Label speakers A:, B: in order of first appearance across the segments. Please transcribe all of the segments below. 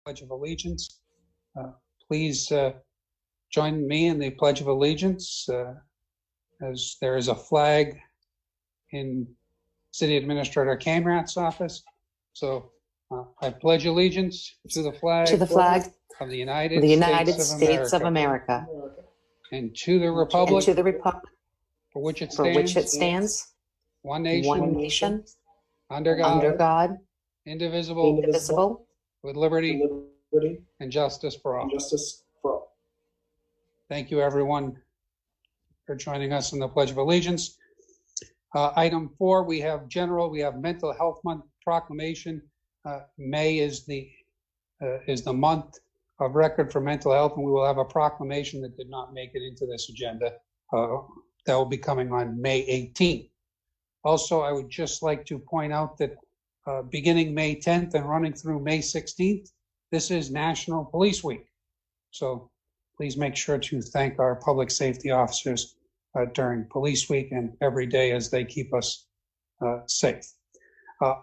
A: Pledge of Allegiance. Please join me in the Pledge of Allegiance as there is a flag in City Administrator Camrat's office. So I pledge allegiance to the flag of the United States of America and to the republic for which it stands, one nation, under God, indivisible, with liberty and justice for all. Thank you, everyone, for joining us in the Pledge of Allegiance. Item 4, we have Mental Health Month proclamation. May is the month of record for mental health, and we will have a proclamation that did not make it into this agenda. That will be coming on May 18th. Also, I would just like to point out that beginning May 10th and running through May 16th, this is National Police Week. So please make sure to thank our public safety officers during Police Week and every day as they keep us safe.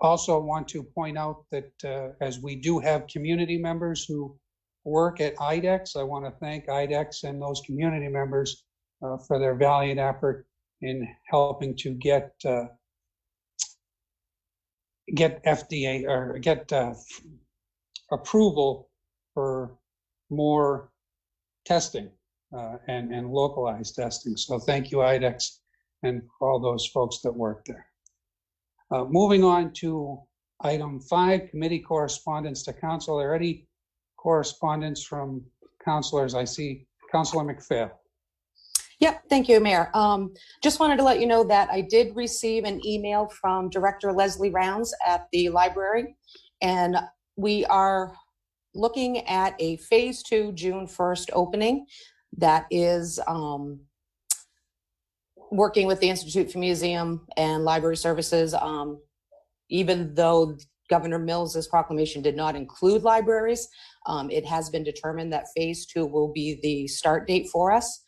A: Also want to point out that as we do have community members who work at IDEX, I want to thank IDEX and those community members for their valiant effort in helping to get FDA or get approval for more testing and localized testing. So thank you, IDEX, and all those folks that work there. Moving on to item 5, committee correspondence to council. Are there any correspondence from councilors? I see Councilor McPhail.
B: Yep, thank you, Mayor. Just wanted to let you know that I did receive an email from Director Leslie Rounds at the library, and we are looking at a phase 2 June 1st opening that is working with the Institute for Museum and Library Services. Even though Governor Mills's proclamation did not include libraries, it has been determined that phase 2 will be the start date for us.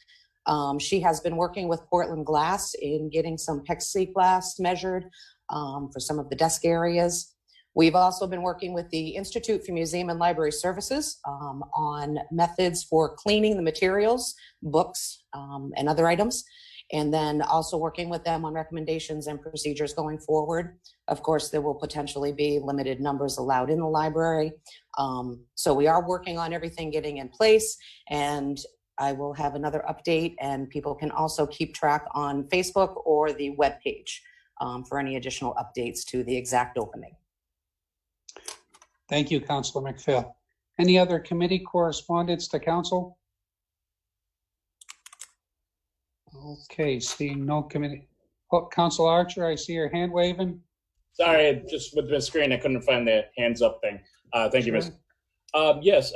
B: She has been working with Portland Glass in getting some plexiglass measured for some of the desk areas. We've also been working with the Institute for Museum and Library Services on methods for cleaning the materials, books, and other items, and then also working with them on recommendations and procedures going forward. Of course, there will potentially be limited numbers allowed in the library. So we are working on everything getting in place, and I will have another update, and people can also keep track on Facebook or the webpage for any additional updates to the exact opening.
A: Thank you, Councilor McPhail. Any other committee correspondence to council? Okay, seeing no committee. Oh, Councilor Archer, I see your hand waving.
C: Sorry, just with the screen, I couldn't find the hands up thing. Thank you, Mr. Yes,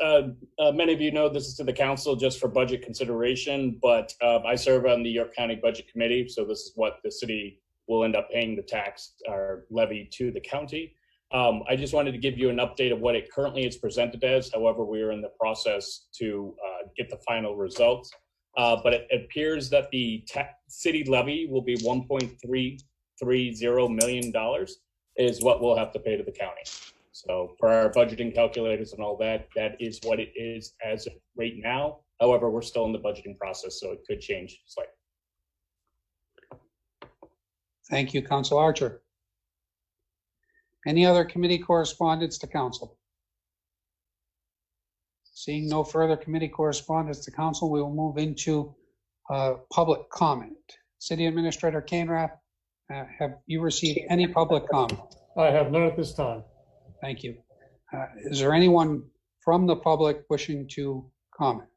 C: many of you know this is to the council just for budget consideration, but I serve on the York County Budget Committee, so this is what the city will end up paying the tax or levy to the county. I just wanted to give you an update of what it currently is presented as. However, we are in the process to get the final results. But it appears that the city levy will be $1.330 million is what we'll have to pay to the county. So for our budgeting calculators and all that, that is what it is as of right now. However, we're still in the budgeting process, so it could change slightly.
A: Thank you, Councilor Archer. Any other committee correspondence to council? Seeing no further committee correspondence to council, we will move into public comment. City Administrator Canrath, have you received any public comment?
D: I have none at this time.
A: Thank you. Is there anyone from the public wishing to comment?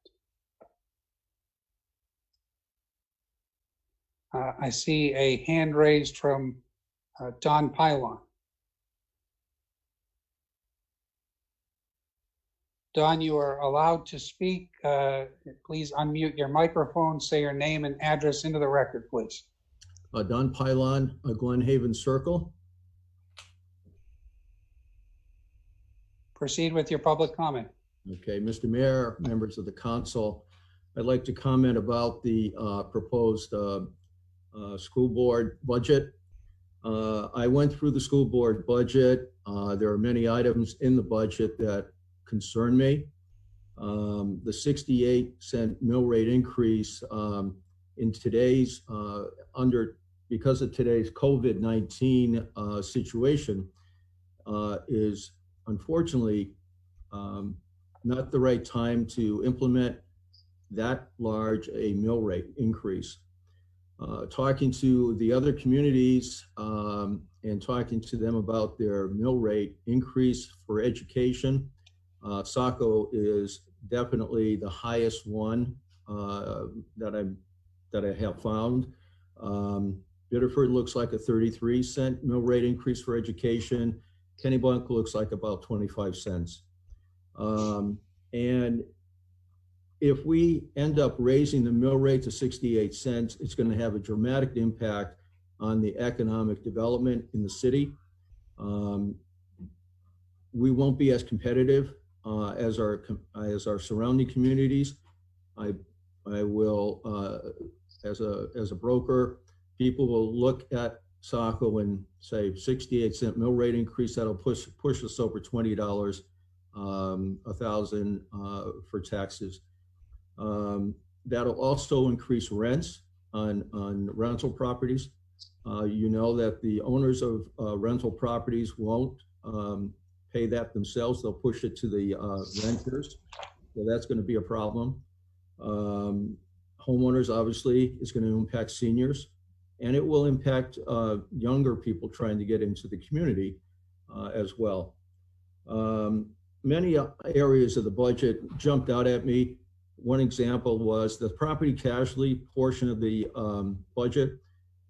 A: I see a hand raised from Don Pylon. Don, you are allowed to speak. Please unmute your microphone, say your name and address into the record, please.
E: Don Pylon, Glen Haven Circle.
A: Proceed with your public comment.
E: Okay, Mr. Mayor, members of the council, I'd like to comment about the proposed school board budget. I went through the school board budget. There are many items in the budget that concern me. The 68-cent mill rate increase in today's, because of today's COVID-19 situation is unfortunately not the right time to implement that large a mill rate increase. Talking to the other communities and talking to them about their mill rate increase for education, Saco is definitely the highest one that I have found. Biddeford looks like a 33-cent mill rate increase for education. Kennebunk looks like about 25 cents. And if we end up raising the mill rate to 68 cents, it's going to have a dramatic impact on the economic development in the city. We won't be as competitive as our surrounding communities. I will, as a broker, people will look at Saco and say 68-cent mill rate increase, that'll push us over $20 a thousand for taxes. That'll also increase rents on rental properties. You know that the owners of rental properties won't pay that themselves. They'll push it to the renters. So that's going to be a problem. Homeowners, obviously, is going to impact seniors, and it will impact younger people trying to get into the community as well. Many areas of the budget jumped out at me. One example was the property casualty portion of the budget.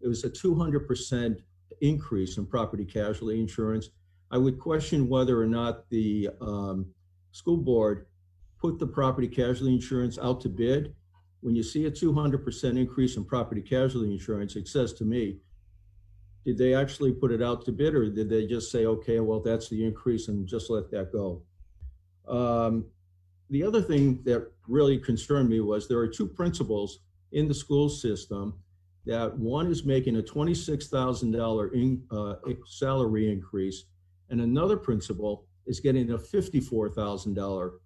E: It was a 200% increase in property casualty insurance. I would question whether or not the school board put the property casualty insurance out to bid. When you see a 200% increase in property casualty insurance, it says to me, did they actually put it out to bid, or did they just say, okay, well, that's the increase and just let that go? The other thing that really concerned me was there are two principals in the school system that one is making a $26,000 salary increase, and another principal is getting a $54,000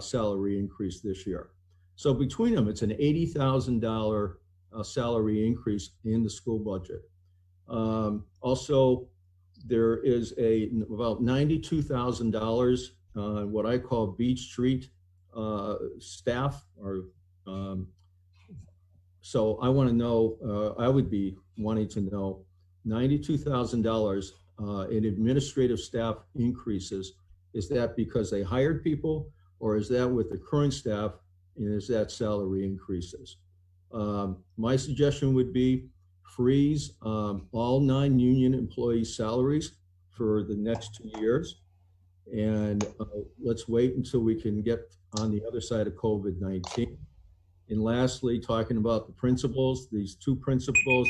E: salary increase this year. So between them, it's an $80,000 salary increase in the school budget. Also, there is about $92,000 what I call Beach Street staff. So I want to know, I would be wanting to know $92,000 in administrative staff increases. Is that because they hired people, or is that with the current staff, and is that salary increases? My suggestion would be freeze all non-union employees' salaries for the next 2 years. And let's wait until we can get on the other side of COVID-19. And lastly, talking about the principals, these two principals,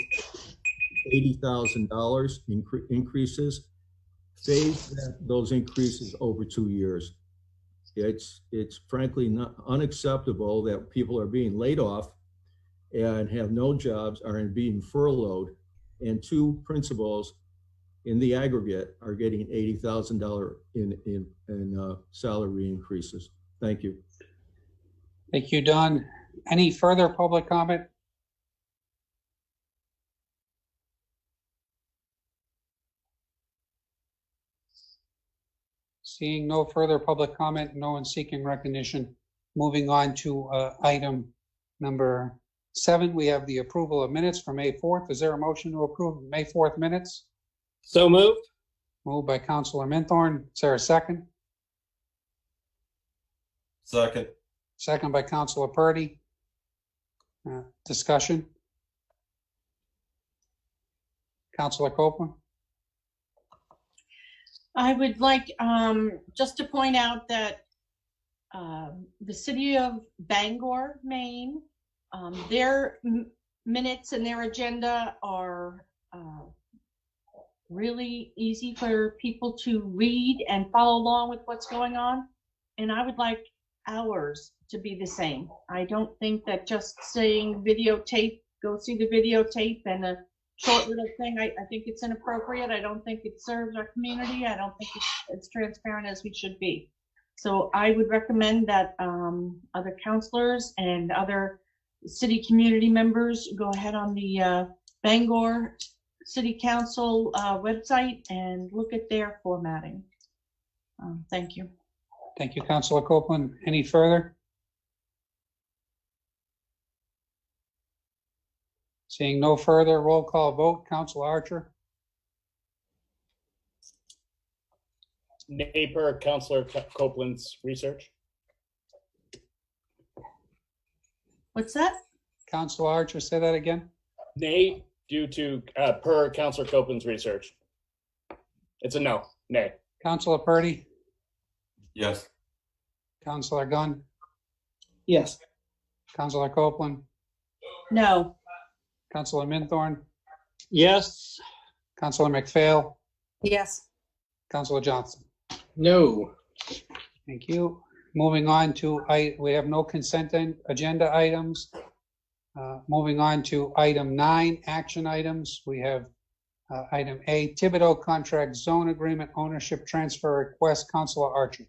E: $80,000 increases, phase those increases over 2 years. It's frankly not unacceptable that people are being laid off and have no jobs, are being furloughed, and two principals in the aggregate are getting $80,000 in salary increases. Thank you.
A: Thank you, Don. Any further public comment? Seeing no further public comment, no one seeking recognition. Moving on to item number 7, we have the approval of minutes for May 4th. Is there a motion to approve May 4th minutes?
C: So moved.
A: Moved by Councilor Minthorn. Is there a second?
D: Second.
A: Second by Councilor Purdy. Discussion. Councilor Copeland.
F: I would like just to point out that the city of Bangor, Maine, their minutes and their agenda are really easy for people to read and follow along with what's going on. And I would like ours to be the same. I don't think that just saying videotape, go see the videotape and a short little thing, I think it's inappropriate. I don't think it serves our community. I don't think it's transparent as we should be. So I would recommend that other counselors and other city community members go ahead on the Bangor City Council website and look at their formatting. Thank you.
A: Thank you, Councilor Copeland. Any further? Seeing no further, roll call vote. Councilor Archer?
C: Nay per Councilor Copeland's research.
F: What's that?
A: Councilor Archer, say that again.
C: Nay, due to per Councilor Copeland's research. It's a no. Nay.
A: Councilor Purdy?
D: Yes.
A: Councilor Gunn?
G: Yes.
A: Councilor Copeland?
F: No.
A: Councilor Minthorn?
G: Yes.
A: Councilor McPhail?
B: Yes.
A: Councilor Johnston?
G: No.
A: Thank you. Moving on to, we have no consent agenda items. Moving on to item 9, action items. We have item A, Thibodeau contract zone agreement ownership transfer request. Councilor Archer.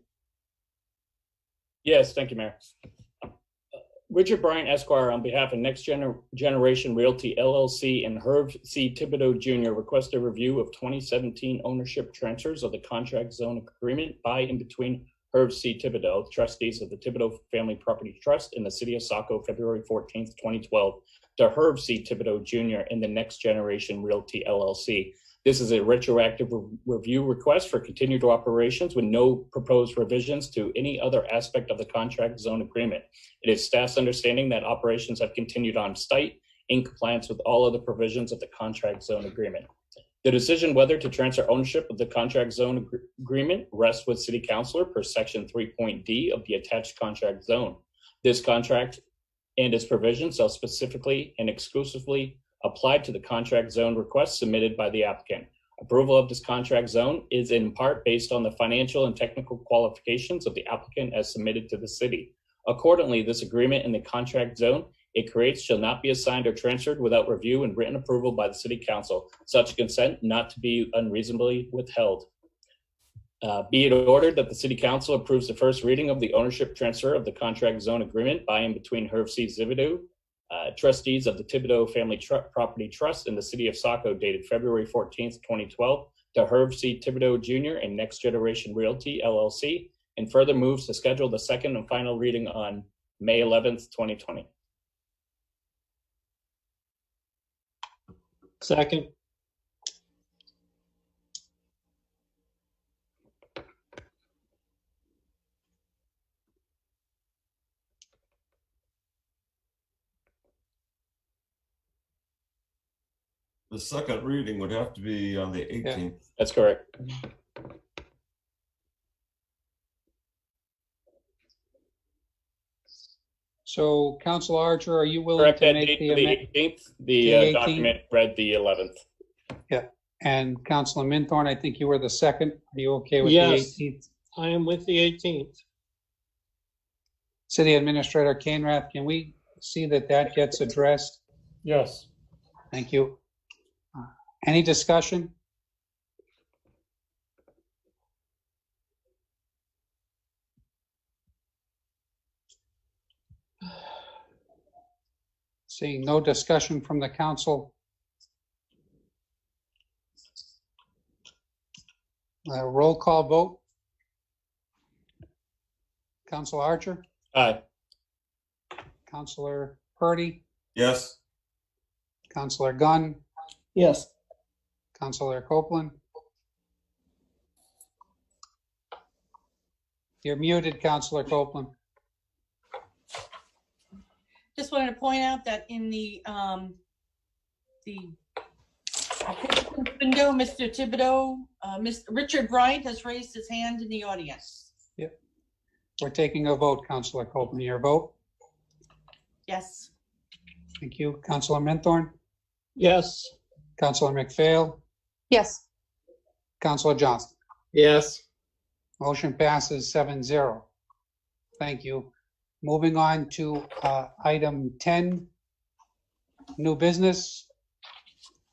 C: Yes, thank you, Mayor. Richard Bryant Esquire, on behalf of Next Generation Realty LLC and Herb C. Thibodeau Jr. request a review of 2017 ownership transfers of the contract zone agreement by and between Herb C. Thibodeau, trustees of the Thibodeau Family Property Trust in the City of Saco, February 14th, 2012, to Herb C. Thibodeau Jr. and the Next Generation Realty LLC. This is a retroactive review request for continued operations with no proposed revisions to any other aspect of the contract zone agreement. It is staff's understanding that operations have continued on site in compliance with all other provisions of the contract zone agreement. The decision whether to transfer ownership of the contract zone agreement rests with City Councilor per Section 3.d of the attached contract zone. This contract and its provisions shall specifically and exclusively applied to the contract zone request submitted by the applicant. Approval of this contract zone is in part based on the financial and technical qualifications of the applicant as submitted to the city. Accordingly, this agreement in the contract zone it creates shall not be assigned or transferred without review and written approval by the City Council, such consent not to be unreasonably withheld. Be it ordered that the City Council approves the first reading of the ownership transfer of the contract zone agreement by and between Herb C. Thibodeau, trustees of the Thibodeau Family Property Trust in the City of Saco, dated February 14th, 2012, to Herb C. Thibodeau Jr. and Next Generation Realty LLC, and further moves to schedule the second and final reading on May 11th, 2020.
G: Second.
D: The second reading would have to be on the 18th.
C: That's correct.
A: So, Councilor Archer, are you willing
C: Correct
A: to
C: that
A: make
C: date
A: the
C: for the
A: amendment?
C: 18th.
A: The
C: The
A: 18th?
C: document read the 11th.
A: And Councilor Minthorn, I think you were the second. Are you okay with
G: Yes.
A: the 18th?
G: I am with the 18th.
A: City Administrator Kainrath, can we see that that gets addressed?
G: Yes.
A: Thank you. Any discussion? Seeing no discussion from the council. Roll call vote. Councilor Archer,
C: Aye.
A: Councilor Purdy,
D: Yes.
A: Councilor Gunn,
G: Yes.
A: Councilor Copeland. You're muted, Councilor Copeland.
F: Just wanted to point out that in the window, Mr. Thibodeau, Mr. Richard Bryant has raised his hand in the audience.
A: We're taking a vote, Councilor Copeland. Your vote?
F: Yes.
A: Thank you. Councilor Minthorn,
G: Yes.
A: Councilor McPhail,
B: Yes.
A: Councilor Johnston.
G: Yes.
A: Motion passes 7-0. Thank you. Moving on to item 10, new business.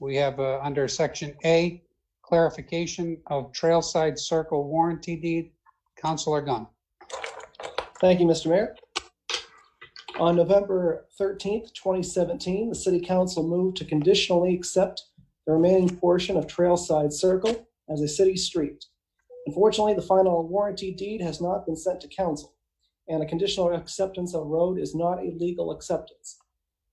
A: We have under section A, clarification of Trailside Circle warranty deed. Councilor Gunn.
H: Thank you, Mr. Mayor. On November 13th, 2017, the City Council moved to conditionally accept the remaining portion of Trailside Circle as a city street. Unfortunately, the final warranty deed has not been sent to Council, and a conditional acceptance of a road is not a legal acceptance.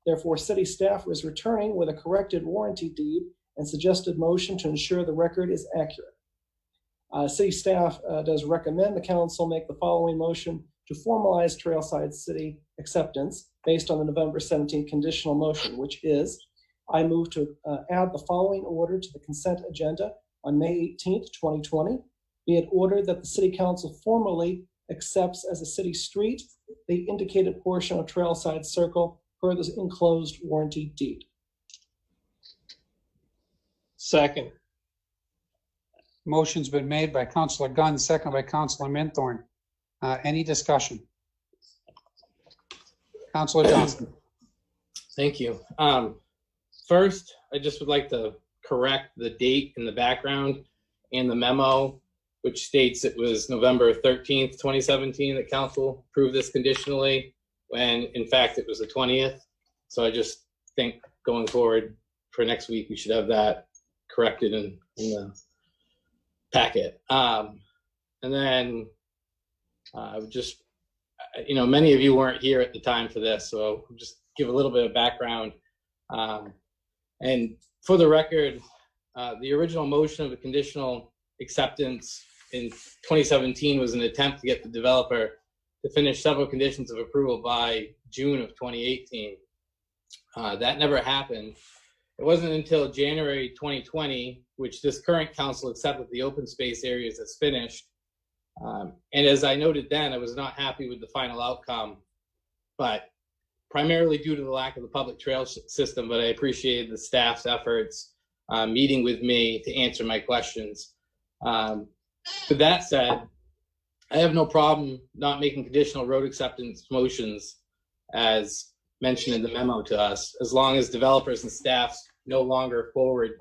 H: Therefore, City staff is returning with a corrected warranty deed and suggested motion to ensure the record is accurate. City staff does recommend the Council make the following motion to formalize Trailside City acceptance based on the November 17th conditional motion, which is, I move to add the following order to the consent agenda on May 18th, 2020. Be it ordered that the City Council formally accepts as a city street the indicated portion of Trailside Circle per the enclosed warranty deed.
G: Second.
A: Motion's been made by Councilor Gunn, second by Councilor Minthorn. Any discussion? Councilor Johnston.
I: Thank you. First, I just would like to correct the date in the background and the memo, which states it was November 13th, 2017 that council approved this conditionally, when in fact it was the 20th. So I just think going forward for next week, we should have that corrected in the packet. And then I would just, many of you weren't here at the time for this, so I'll just give a little bit of background. And for the record, the original motion of a conditional acceptance in 2017 was an attempt to get the developer to finish several conditions of approval by June of 2018. That never happened. It wasn't until January 2020, which this current council accepted the open space areas as finished. And as I noted then, I was not happy with the final outcome, but primarily due to the lack of the public trail system, but I appreciated the staff's efforts meeting with me to answer my questions. With that said, I have no problem not making conditional road acceptance motions as mentioned in the memo to us, as long as developers and staffs no longer forward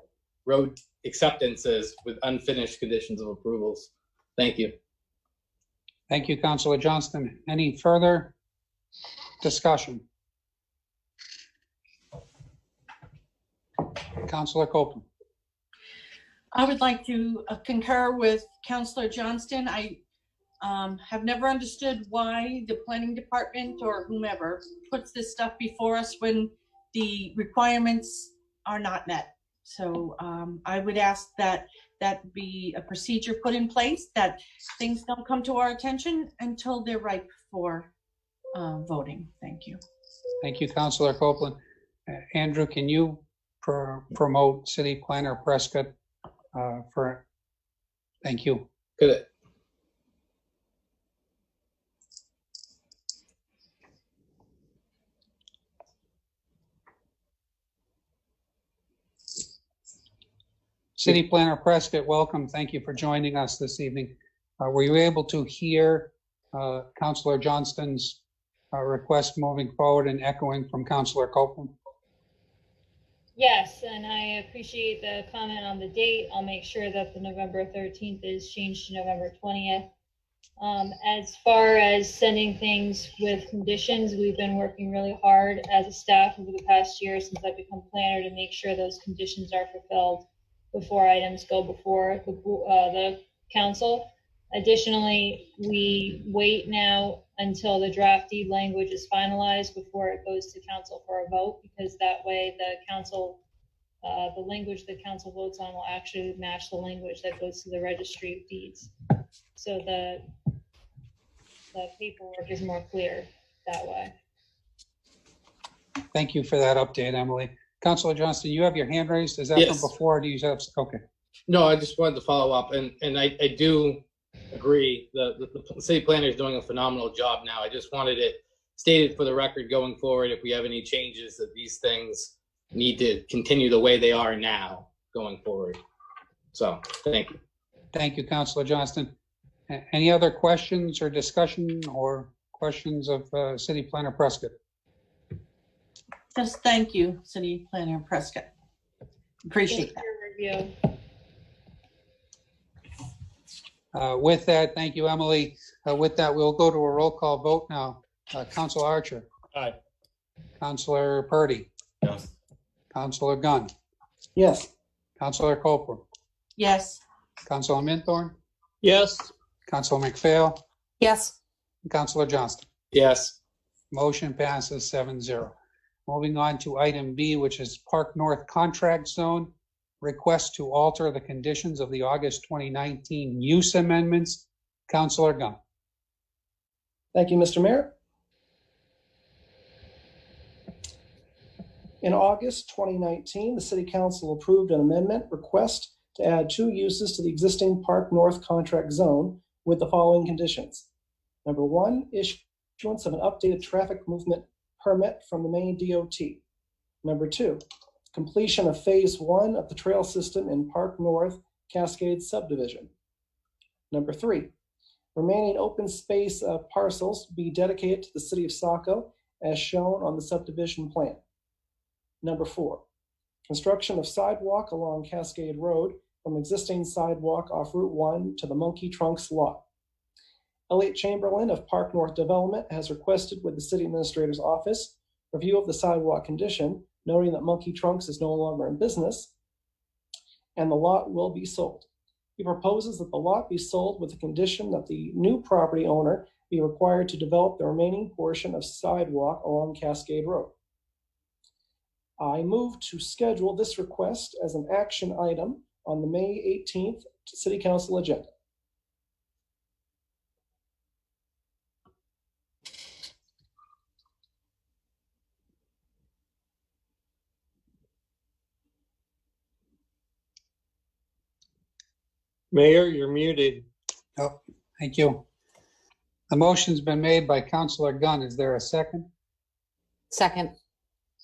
I: road acceptances with unfinished conditions of approvals. Thank you.
A: Thank you, Councilor Johnston. Any further discussion? Councilor Copeland.
F: I would like to concur with Councilor Johnston. I have never understood why the planning department or whomever puts this stuff before us when the requirements are not met. So I would ask that that be a procedure put in place, that things don't come to our attention until they're ripe for voting. Thank you.
A: Thank you, Councilor Copeland. Andrew, can you promote City Planner Prescott thank you.
I: Good.
A: City Planner Prescott, welcome. Thank you for joining us this evening. Were you able to hear Councilor Johnston's request moving forward and echoing from Councilor Copeland?
J: Yes, and I appreciate the comment on the date. I'll make sure that the November 13th is changed to November 20th. As far as sending things with conditions, we've been working really hard as a staff over the past year since I've become planner to make sure those conditions are fulfilled before items go before the council. Additionally, we wait now until the draft deed language is finalized before it goes to council for a vote, because that way the council, the language the council votes on will actually match the language that goes to the registry of deeds. So the paperwork is more clear that way.
A: Thank you for that update, Emily. Councilor Johnston, you have your hand raised. Is that
I: Yes.
A: from before? Or do you have? Okay.
I: No, I just wanted to follow up, and I do agree. The city planner is doing a phenomenal job now. I just wanted it stated for the record going forward, if we have any changes, that these things need to continue the way they are now going forward. So, thank you.
A: Thank you, Councilor Johnston. Any other questions or discussion or questions of City Planner Prescott?
F: Just thank you, City Planner Prescott. Appreciate that.
J: Review.
A: With that, thank you, Emily. With that, we'll go to a roll call vote now. Councilor Archer,
C: Aye.
A: Councilor Purdy,
D: Yes.
A: Councilor Gunn,
H: Yes.
A: Councilor Copeland,
F: Yes.
A: Councilor Minthorn,
G: Yes.
A: Councilor McPhail,
B: Yes.
A: and Councilor Johnston.
I: Yes.
A: Motion passes 7-0. Moving on to item B, which is Park North Contract Zone. Request to alter the conditions of the August 2019 use amendments. Councilor Gunn.
H: Thank you, Mr. Mayor. In August 2019, the City Council approved an amendment request to add 2 uses to the existing Park North contract zone with the following conditions. Number 1, issuance of an updated traffic movement permit from the Maine DOT. Number 2, completion of Phase 1 of the trail system in Park North Cascade subdivision. Number 3, remaining open space parcels be dedicated to the City of Saco as shown on the subdivision plan. Number 4, construction of sidewalk along Cascade Road from existing sidewalk off Route 1 to the Monkey Trunks lot. Eliot Chamberlain of Park North Development has requested with the City Administrator's Office review of the sidewalk condition, noting that Monkey Trunks is no longer in business and the lot will be sold. He proposes that the lot be sold with the condition that the new property owner be required to develop the remaining portion of sidewalk along Cascade Road. I move to schedule this request as an action item on the May 18th City Council agenda.
G: Mayor, you're muted.
A: Oh, thank you. The motion's been made by Councilor Gunn. Is there a second?
B: Second.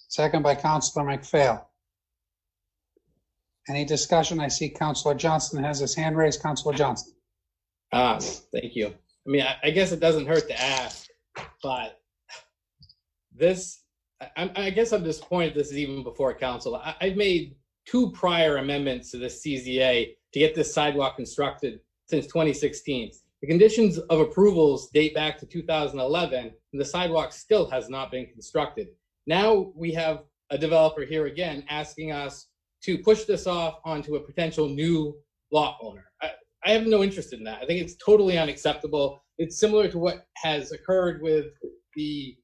A: Second by Councilor McPhail. Any discussion? I see Councilor Johnston has his hand raised. Councilor Johnston.
I: Thank you. I mean, I guess it doesn't hurt to ask, but this, I guess I'm disappointed this is even before council. I've made 2 prior amendments to this CZA to get this sidewalk constructed since 2016. The conditions of approvals date back to 2011, and the sidewalk still has not been constructed. Now we have a developer here again asking us to push this off onto a potential new lot owner. I have no interest in that. I think it's totally unacceptable. It's similar to what has occurred with the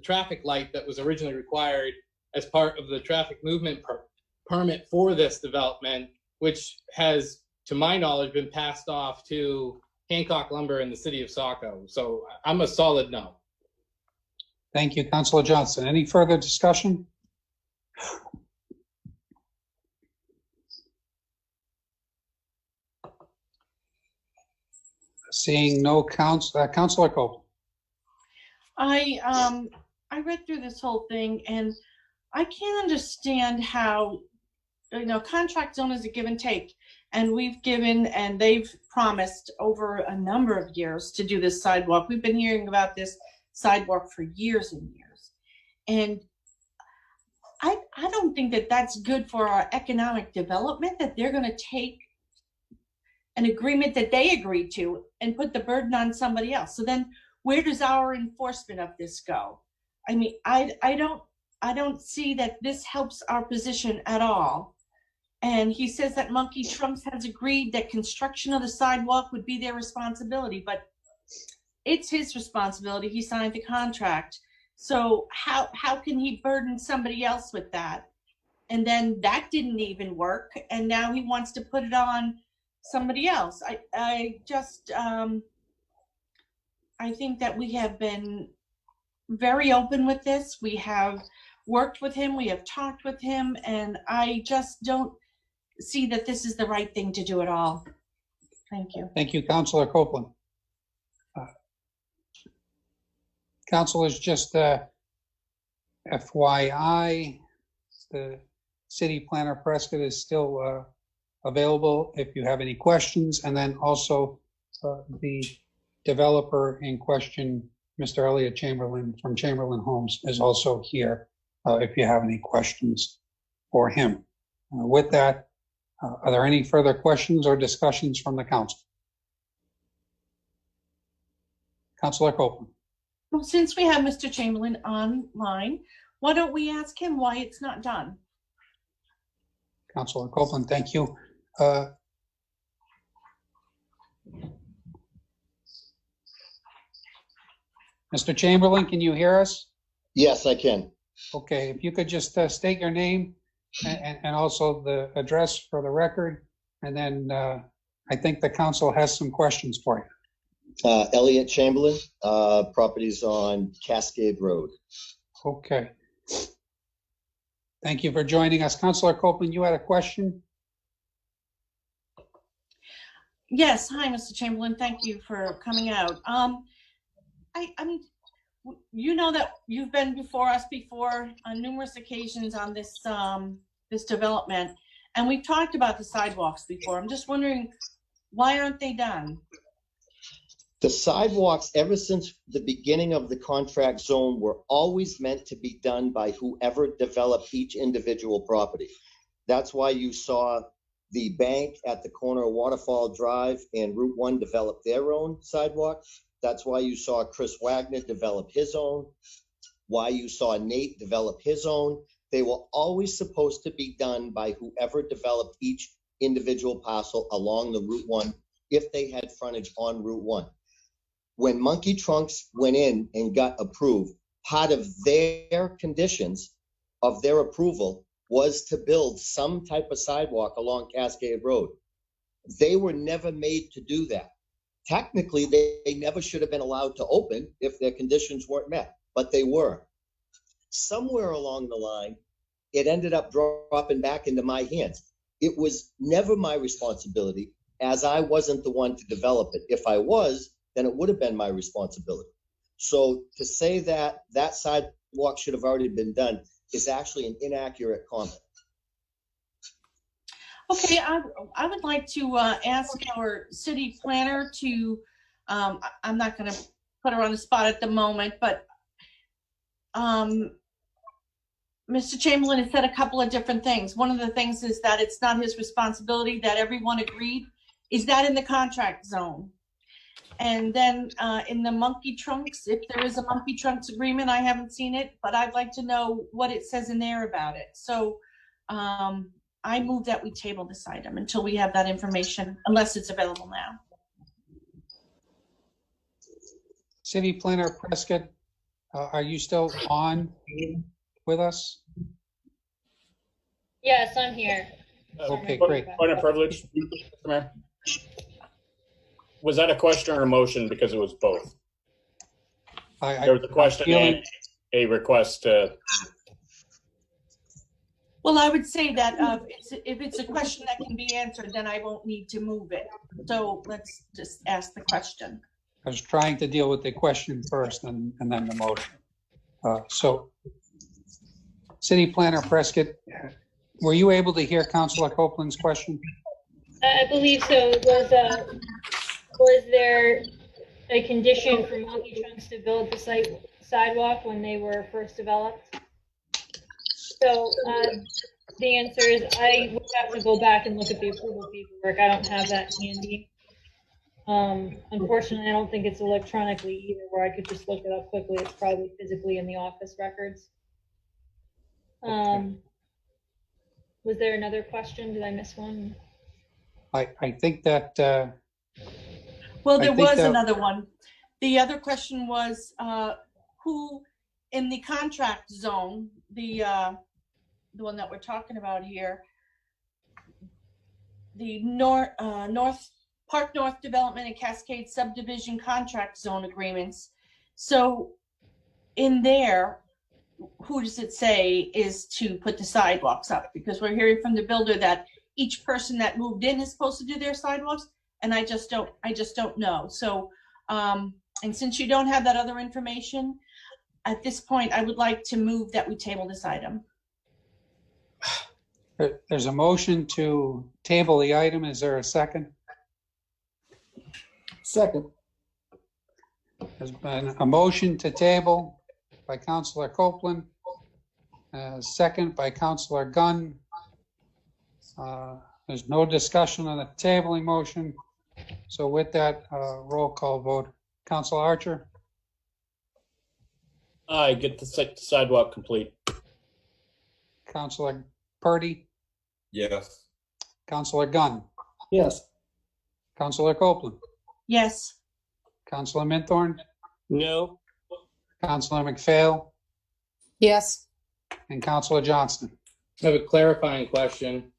I: traffic light that was originally required as part of the traffic movement permit for this development, which has, to my knowledge, been passed off to Hancock Lumber in the City of Saco. So I'm a solid no.
A: Thank you, Councilor Johnston. Any further discussion? Seeing no Councilor Copeland.
F: I read through this whole thing and I can't understand how, contract zone is a give and take. And we've given and they've promised over a number of years to do this sidewalk. We've been hearing about this sidewalk for years and years. And I don't think that that's good for our economic development, that they're going to take an agreement that they agreed to and put the burden on somebody else. So then where does our enforcement of this go? I mean, I don't see that this helps our position at all. And he says that Monkey Trunks has agreed that construction of the sidewalk would be their responsibility, but it's his responsibility. He signed the contract. So how can he burden somebody else with that? And then that didn't even work. And now he wants to put it on somebody else. I think that we have been very open with this. We have worked with him. We have talked with him. And I just don't see that this is the right thing to do at all. Thank you.
A: Thank you, Councilor Copeland. Councilors, just FYI, the City Planner Prescott is still available if you have any questions. And then also the developer in question, Mr. Eliot Chamberlain from Chamberlain Homes, is also here if you have any questions for him. With that, Are there any further questions or discussions from the council? Councilor Copeland.
F: Well, since we have Mr. Chamberlain online, why don't we ask him why it's not done?
A: Councilor Copeland, thank you. Mr. Chamberlain, can you hear us?
K: Yes, I can.
A: Okay, if you could just state your name and also the address for the record, and then I think the council has some questions for you.
K: Eliot Chamberlain, properties on Cascade Road.
A: Okay. Thank you for joining us. Councilor Copeland, you had a question?
F: Yes, hi, Mr. Chamberlain. Thank you for coming out. I mean, you know that you've been before us before on numerous occasions on this this development, and we've talked about the sidewalks before. I'm just wondering, why aren't they done?
K: The sidewalks, ever since the beginning of the contract zone, were always meant to be done by whoever developed each individual property. That's why you saw the bank at the corner of Waterfall Drive and Route 1 develop their own sidewalk. That's why you saw Chris Wagner develop his own, why you saw Nate develop his own. They were always supposed to be done by whoever developed each individual parcel along the Route 1 if they had frontage on Route 1. When Monkey Trunks went in and got approved, part of their conditions of their approval was to build some type of sidewalk along Cascade Road. They were never made to do that. Technically, they never should have been allowed to open if their conditions weren't met, but they were. Somewhere along the line, it ended up dropping back into my hands. It was never my responsibility, as I wasn't the one to develop it. If I was, then it would have been my responsibility. So to say that that sidewalk should have already been done is actually an inaccurate comment.
F: Okay, I would like to ask our city planner to, I'm not going to put her on the spot at the moment, but Mr. Chamberlain has said a couple of different things. One of the things is that it's not his responsibility, that everyone agreed. Is that in the contract zone? And then in the Monkey Trunks, if there is a Monkey Trunks agreement, I haven't seen it, but I'd like to know what it says in there about it. So I move that we table this item until we have that information, unless it's available now.
A: City Planner Prescott, are you still on with us?
J: Yes, I'm here.
A: Okay, great.
C: Point of privilege, Mr. Mayor. Was that a question or a motion? Because it was both. There was a question and a request to.
F: Well, I would say that if it's a question that can be answered, then I won't need to move it. So let's just ask the question.
A: I was trying to deal with the question first and then the motion. So, City Planner Prescott, were you able to hear Councilor Copeland's question?
J: I believe so. Was there a condition for Monkey Trunks to build the sidewalk when they were first developed? So the answer is I would have to go back and look at the approval paperwork. I don't have that handy. Unfortunately, I don't think it's electronically either, where I could just look it up quickly. It's probably physically in the office records. Was there another question? Did I miss one?
A: I think that.
F: Well, there was another one. The other question was who in the contract zone, the one that we're talking about here, the Park North Development and Cascade Subdivision Contract Zone Agreements. So in there, who does it say is to put the sidewalks up? Because we're hearing from the builder that each person that moved in is supposed to do their sidewalks, and I just don't know. So, and since you don't have that other information, at this point, I would like to move that we table this item.
A: There's a motion to table the item. Is there a second?
H: Second.
A: There's been a motion to table by Councilor Copeland, second by Councilor Gunn. There's no discussion on the tabling motion. So with that, roll call vote. Council Archer,
C: I get the sidewalk complete.
A: Councilor Purdy,
D: Yes.
A: Councilor Gunn,
H: Yes.
A: Councilor Copeland,
F: Yes.
A: Councilor Minthorn,
G: No.
A: Councilor McPhail,
B: Yes.
A: and Councilor Johnston.
I: I have a clarifying question.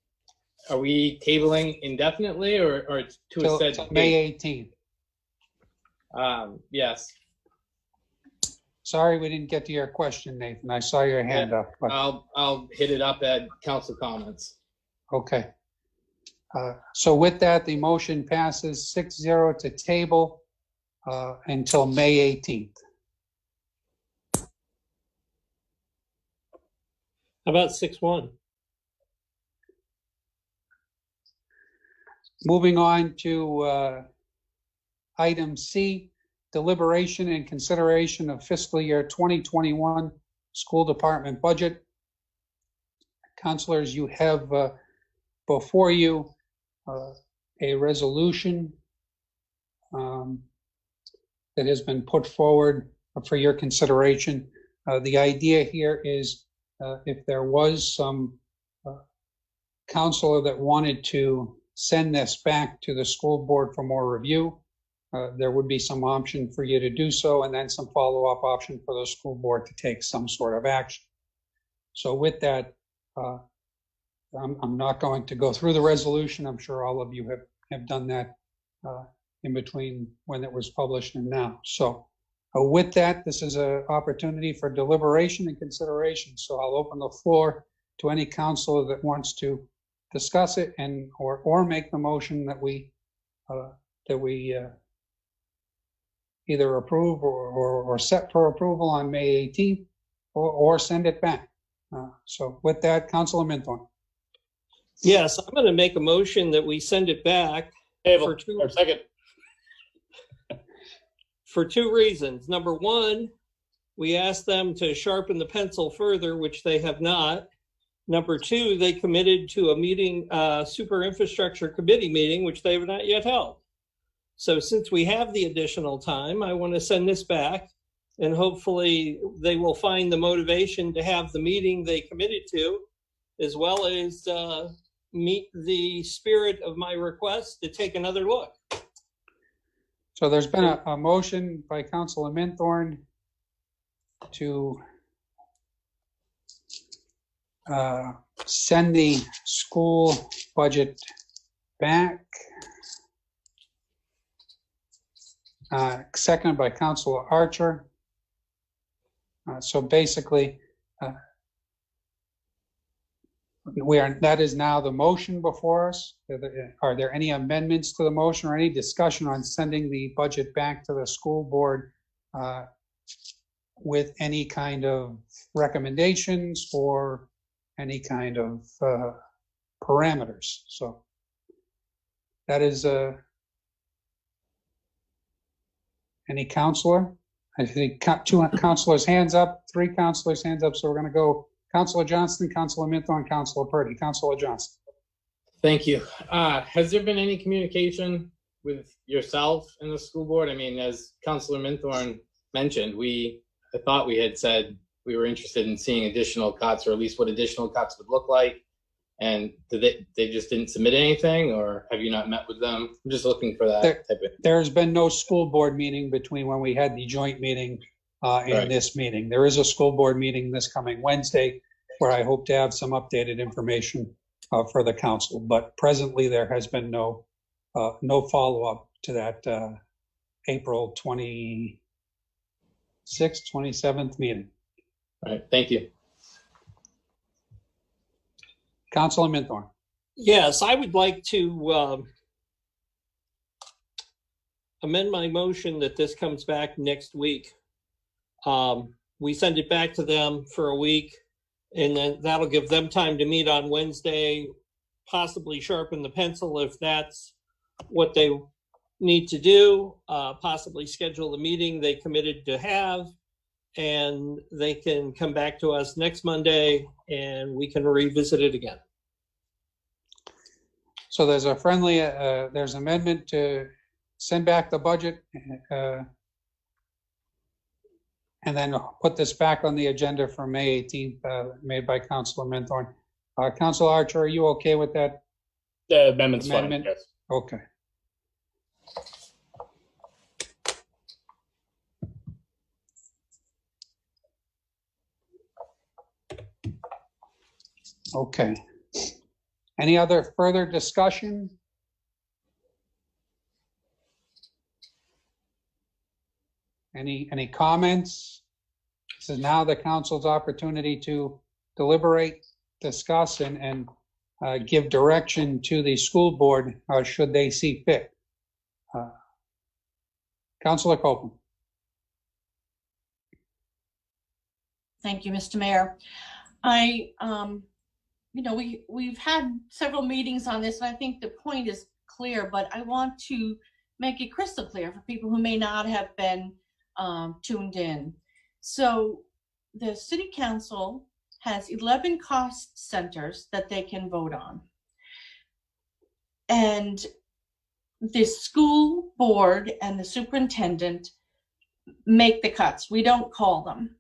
I: Are we tabling indefinitely or to a
A: Till
I: set
A: May
I: date?
A: 18th.
I: Yes.
A: Sorry we didn't get to your question, Nathan. I saw your hand up. But,
I: I'll hit it up at council comments.
A: okay. So with that, the motion passes 6-0 to table until May 18th.
G: How about 6-1?
A: Moving on to item C, deliberation and consideration of fiscal year 2021 school department budget. Councilors, you have before you a resolution that has been put forward for your consideration. The idea here is if there was some counselor that wanted to send this back to the school board for more review, there would be some option for you to do so, and then some follow-up option for the school board to take some sort of action. So with that, I'm not going to go through the resolution. I'm sure all of you have done that in between when it was published and now. So with that, this is an opportunity for deliberation and consideration. So I'll open the floor to any counselor that wants to discuss it and or make the motion that we either approve or set for approval on May 18th or send it back. So with that, Councilor Minthorn.
G: Yes, I'm going to make a motion that we send it back
C: Table, or second.
G: for two reasons. Number one, we asked them to sharpen the pencil further, which they have not. Number two, they committed to a meeting, super infrastructure committee meeting, which they have not yet held. So since we have the additional time, I want to send this back, and hopefully they will find the motivation to have the meeting they committed to, as well as meet the spirit of my request to take another look.
A: So there's been a motion by Councilor Minthorn to send the school budget back. Seconded by Councilor Archer. So basically, that is now the motion before us. Are there any amendments to the motion or any discussion on sending the budget back to the school board with any kind of recommendations or any kind of parameters? So that is any counselor? I think two counselors hands up, three counselors hands up. So we're going to go Councilor Johnston, Councilor Minthorn, Councilor Purdy. Councilor Johnston.
I: Thank you. Has there been any communication with yourself and the school board? I mean, as Councilor Minthorn mentioned, I thought we had said we were interested in seeing additional cuts, or at least what additional cuts would look like. And did they just didn't submit anything, or have you not met with them? I'm just looking for that type of.
A: There's been no school board meeting between when we had the joint meeting and this meeting. There is a school board meeting this coming Wednesday where I hope to have some updated information for the council. But presently there has been no follow-up to that April 26th, 27th meeting.
I: All right, thank you.
A: Councilor Minthorn.
G: Yes, I would like to amend my motion that this comes back next week. We send it back to them for a week, and then that'll give them time to meet on Wednesday, possibly sharpen the pencil if that's what they need to do, possibly schedule the meeting they committed to have, and they can come back to us next Monday and we can revisit it again.
A: So there's a friendly, there's amendment to send back the budget and then put this back on the agenda for May 18th, made by Councilor Menthorn. Councilor Archer, are you okay with that?
C: The amendment's
A: Amendment?
C: fine, yes.
A: Okay. Okay. Any other further discussion? Any comments? This is now the council's opportunity to deliberate, discuss, and give direction to the school board should they see fit. Councilor Copeland.
F: Thank you, Mr. Mayor. We've had several meetings on this, and I think the point is clear, but I want to make it crystal clear for people who may not have been tuned in. So the city council has 11 cost centers that they can vote on. And the school board and the superintendent make the cuts. We don't call them.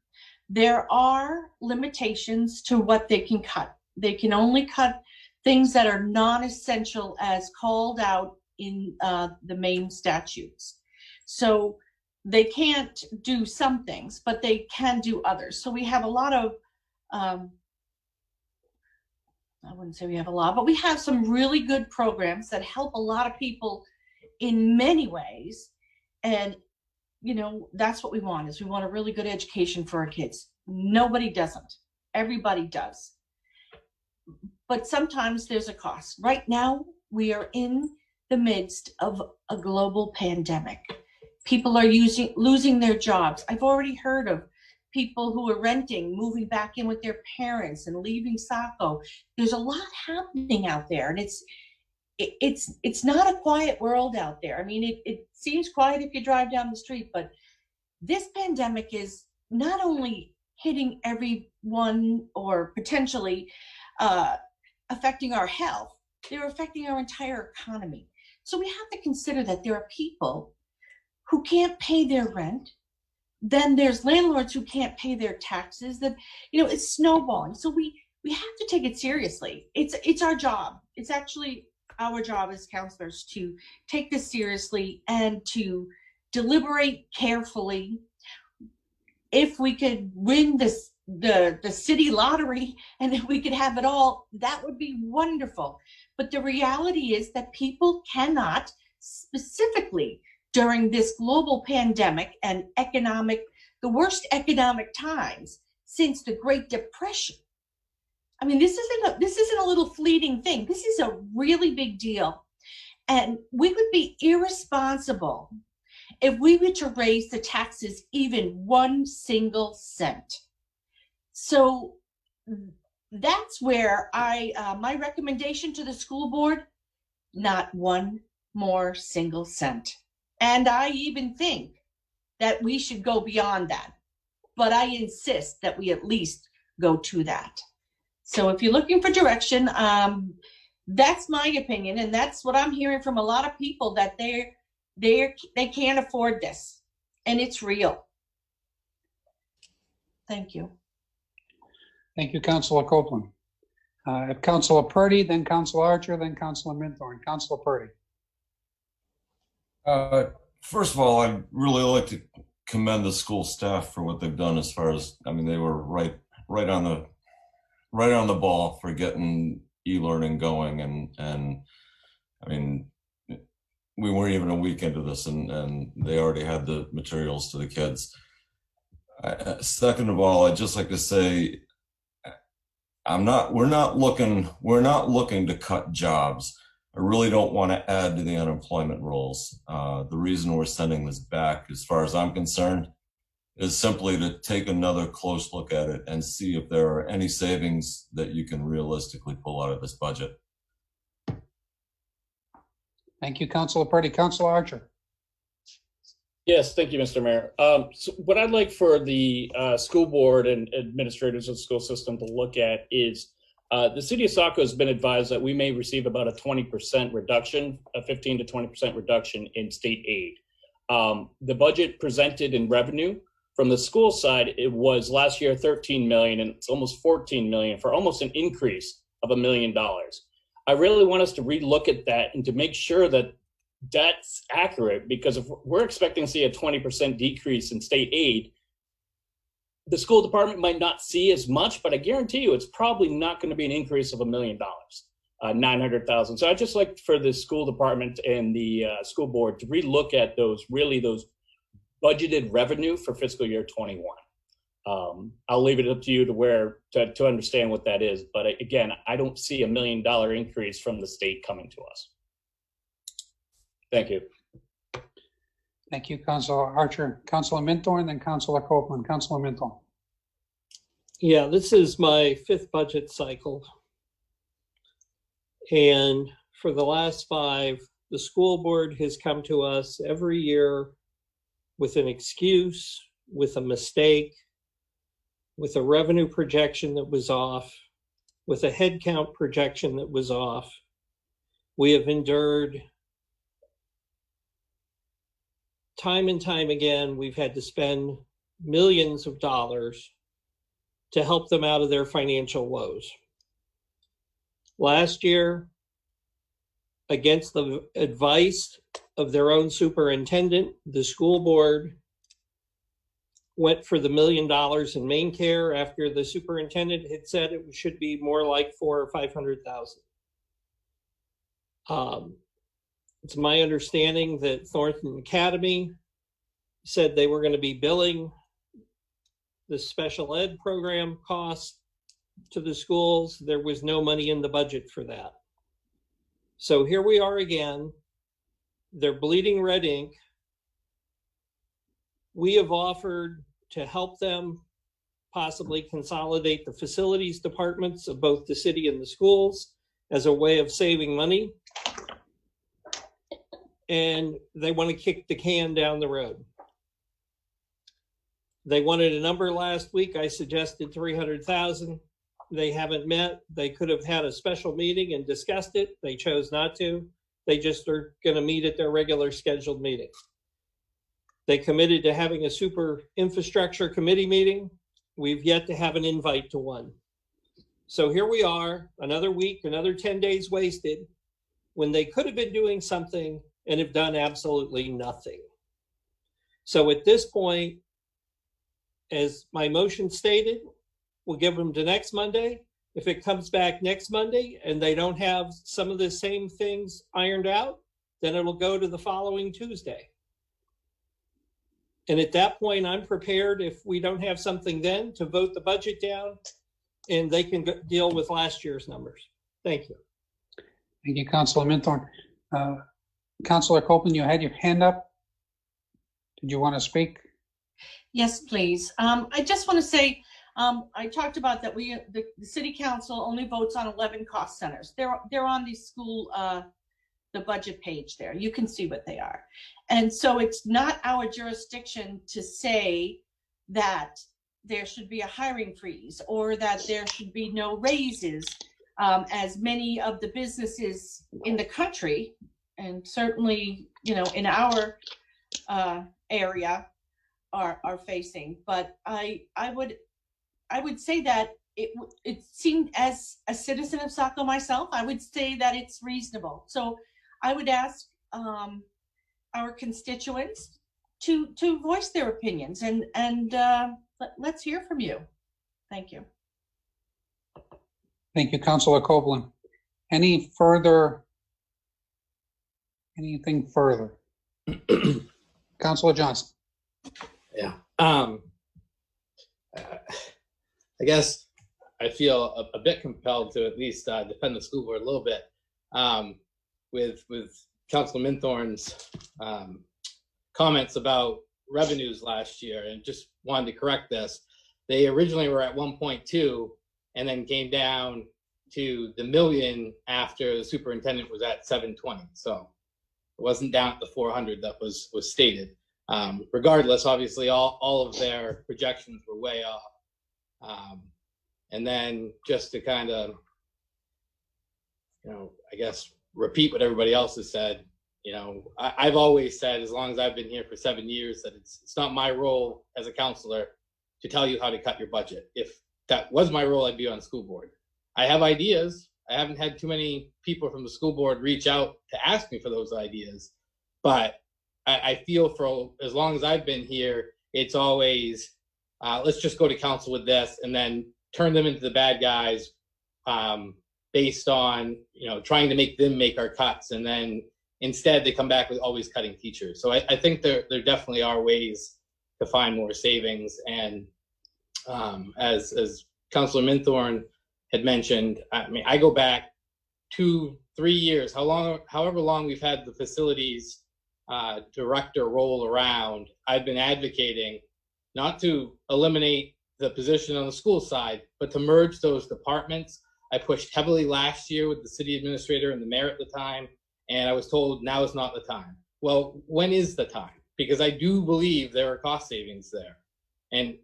F: There are limitations to what they can cut. They can only cut things that are non-essential as called out in the main statutes. So they can't do some things, but they can do others. So we have a lot of, I wouldn't say we have a lot, but we have some really good programs that help a lot of people in many ways. And, that's what we want, is we want a really good education for our kids. Nobody doesn't. Everybody does. But sometimes there's a cost. Right now, we are in the midst of a global pandemic. People are losing their jobs. I've already heard of people who are renting, moving back in with their parents and leaving Saco. There's a lot happening out there, and it's not a quiet world out there. I mean, it seems quiet if you drive down the street, but this pandemic is not only hitting everyone or potentially affecting our health, they're affecting our entire economy. So we have to consider that there are people who can't pay their rent. Then there's landlords who can't pay their taxes. That, it's snowballing. So we have to take it seriously. It's our job. It's actually our job as counselors to take this seriously and to deliberate carefully. If we could win the city lottery and if we could have it all, that would be wonderful. But the reality is that people cannot, specifically during this global pandemic and the worst economic times since the Great Depression. I mean, this isn't a little fleeting thing. This is a really big deal. And we would be irresponsible if we were to raise the taxes even 1 single cent. So that's where my recommendation to the school board, not 1 more single cent. And I even think that we should go beyond that. But I insist that we at least go to that. So if you're looking for direction, that's my opinion. And that's what I'm hearing from a lot of people, that they can't afford this. And it's real. Thank you.
A: Thank you, Councilor Copeland. Councilor Purdy, then Councilor Archer, then Councilor Menthorn. Councilor Purdy.
D: First of all, I'd really like to commend the school staff for what they've done. As far as, they were right on the ball for getting e-learning going, and we weren't even a week into this, and they already had the materials to the kids. Second of all, I'd just like to say, we're not looking to cut jobs. I really don't want to add to the unemployment rolls. The reason we're sending this back, as far as I'm concerned, is simply to take another close look at it and see if there are any savings that you can realistically pull out of this budget.
A: Thank you, Councilor Purdy. Councilor Archer.
C: Yes, thank you, Mr. Mayor. So what I'd like for the school board and administrators of the school system to look at is The city of Saco has been advised that we may receive about a 20% reduction, a 15 to 20% reduction in state aid. The budget presented in revenue from the school side, it was last year 13 million, and it's almost 14 million, for almost an increase of $1 million. I really want us to relook at that and to make sure that that's accurate, because if we're expecting to see a 20% decrease in state aid, the school department might not see as much, but I guarantee you it's probably not going to be an increase of $1 million, 900,000. So I'd just like for the school department and the school board to relook at those budgeted revenue for fiscal year 21. I'll leave it up to you to understand what that is. But again, I don't see $1 million increase from the state coming to us. Thank you.
A: Thank you, Councilor Archer. Councilor Minthorn, then Councilor Copeland. Councilor Minthorn.
G: Yeah, this is my 5th budget cycle. And for the last 5, the school board has come to us every year with an excuse, with a mistake, with a revenue projection that was off, with a headcount projection that was off. We have endured time and time again. We've had to spend millions of dollars to help them out of their financial woes. Last year, against the advice of their own superintendent, the school board went for the $1 million in main care after the superintendent had said it should be more like $400,000 or $500,000. It's my understanding that Thornton Academy said they were going to be billing the special ed program costs to the schools. There was no money in the budget for that. So here we are again. They're bleeding red ink. We have offered to help them possibly consolidate the facilities departments of both the city and the schools as a way of saving money. And they want to kick the can down the road. They wanted a number last week. I suggested 300,000. They haven't met. They could have had a special meeting and discussed it. They chose not to. They just are going to meet at their regular scheduled meeting. They committed to having a super infrastructure committee meeting. We've yet to have an invite to one. So here we are, another week, another 10 days wasted, when they could have been doing something and have done absolutely nothing. So at this point, as my motion stated, we'll give them to next Monday. If it comes back next Monday and they don't have some of the same things ironed out, then it'll go to the following Tuesday. And at that point, I'm prepared, if we don't have something then, to vote the budget down and they can deal with last year's numbers. Thank you.
A: Thank you, Councilor Minthorn. Councilor Copeland, you had your hand up. Did you want to speak?
F: Yes, please. I just want to say, I talked about that the city council only votes on 11 cost centers. They're on the school, the budget page there. You can see what they are. And so it's not our jurisdiction to say that there should be a hiring freeze or that there should be no raises, as many of the businesses in the country, and certainly, in our area, are facing. But I would say that it seemed, as a citizen of Saco myself, I would say that it's reasonable. So I would ask our constituents to voice their opinions, and let's hear from you. Thank you.
A: Thank you, Councilor Copeland. Anything further? Councilor Johnson.
I: Yeah. I guess I feel a bit compelled to at least defend the school board a little bit with Councilor Minthorn's comments about revenues last year, and just wanted to correct this. They originally were at 1.2 and then came down to the million after the superintendent was at 720. So it wasn't down at the 400 that was stated. Regardless, obviously, all of their projections were way off. And then just to kind of I guess repeat what everybody else has said. I've always said, as long as I've been here for 7 years, that it's not my role as a counselor to tell you how to cut your budget. If that was my role, I'd be on school board. I have ideas. I haven't had too many people from the school board reach out to ask me for those ideas, but I feel for as long as I've been here, it's always, let's just go to council with this and then turn them into the bad guys based on, trying to make them make our cuts. And then instead they come back with always cutting teachers. So I think there definitely are ways to find more savings. And as Councilor Minthorn had mentioned, I go back 2-3 years, however long we've had the facilities director roll around, I've been advocating not to eliminate the position on the school side, but to merge those departments. I pushed heavily last year with the city administrator and the mayor at the time, and I was told now is not the time. Well, when is the time? Because I do believe there are cost savings there. And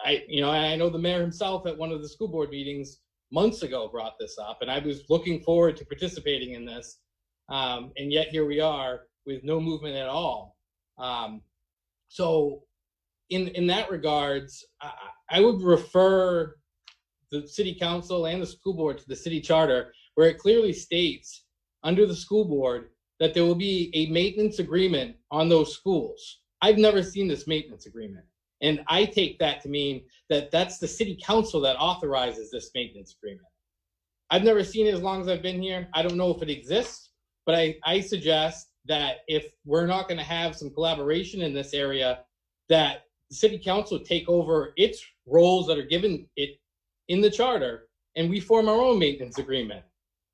I: I know the mayor himself at one of the school board meetings months ago brought this up, and I was looking forward to participating in this. And yet here we are with no movement at all. So in that regards, I would refer the city council and the school board to the city charter, where it clearly states under the school board that there will be a maintenance agreement on those schools. I've never seen this maintenance agreement. And I take that to mean that that's the city council that authorizes this maintenance agreement. I've never seen it as long as I've been here. I don't know if it exists, but I suggest that if we're not going to have some collaboration in this area, that the city council take over its roles that are given it in the charter, and we form our own maintenance agreement.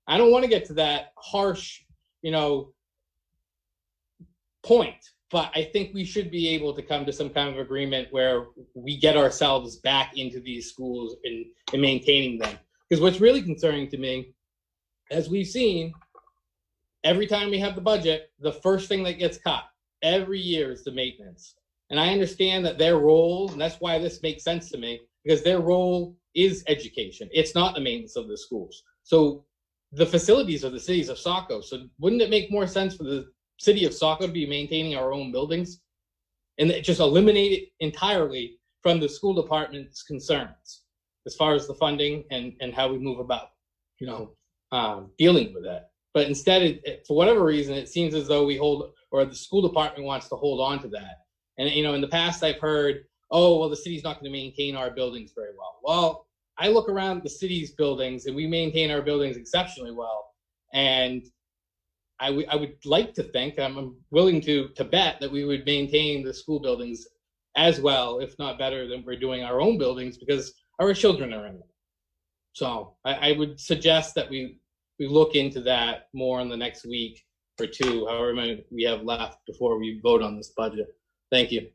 I: I don't want to get to that harsh, point, but I think we should be able to come to some kind of agreement where we get ourselves back into these schools and maintaining them. Because what's really concerning to me, as we've seen, every time we have the budget, the first thing that gets cut every year is the maintenance. And I understand that their role, and that's why this makes sense to me, because their role is education. It's not the maintenance of the schools. So the facilities are the cities of Saco. So wouldn't it make more sense for the city of Saco to be maintaining our own buildings and just eliminate it entirely from the school department's concerns as far as the funding and how we move about, dealing with that? But instead, for whatever reason, it seems as though the school department wants to hold on to that. And, in the past, I've heard, oh, well, the city's not going to maintain our buildings very well. Well, I look around the city's buildings and we maintain our buildings exceptionally well. And I would like to think, I'm willing to bet that we would maintain the school buildings as well, if not better than we're doing our own buildings, because our children are in them. So I would suggest that we look into that more in the next week or two, however many we have left before we vote on this budget. Thank you.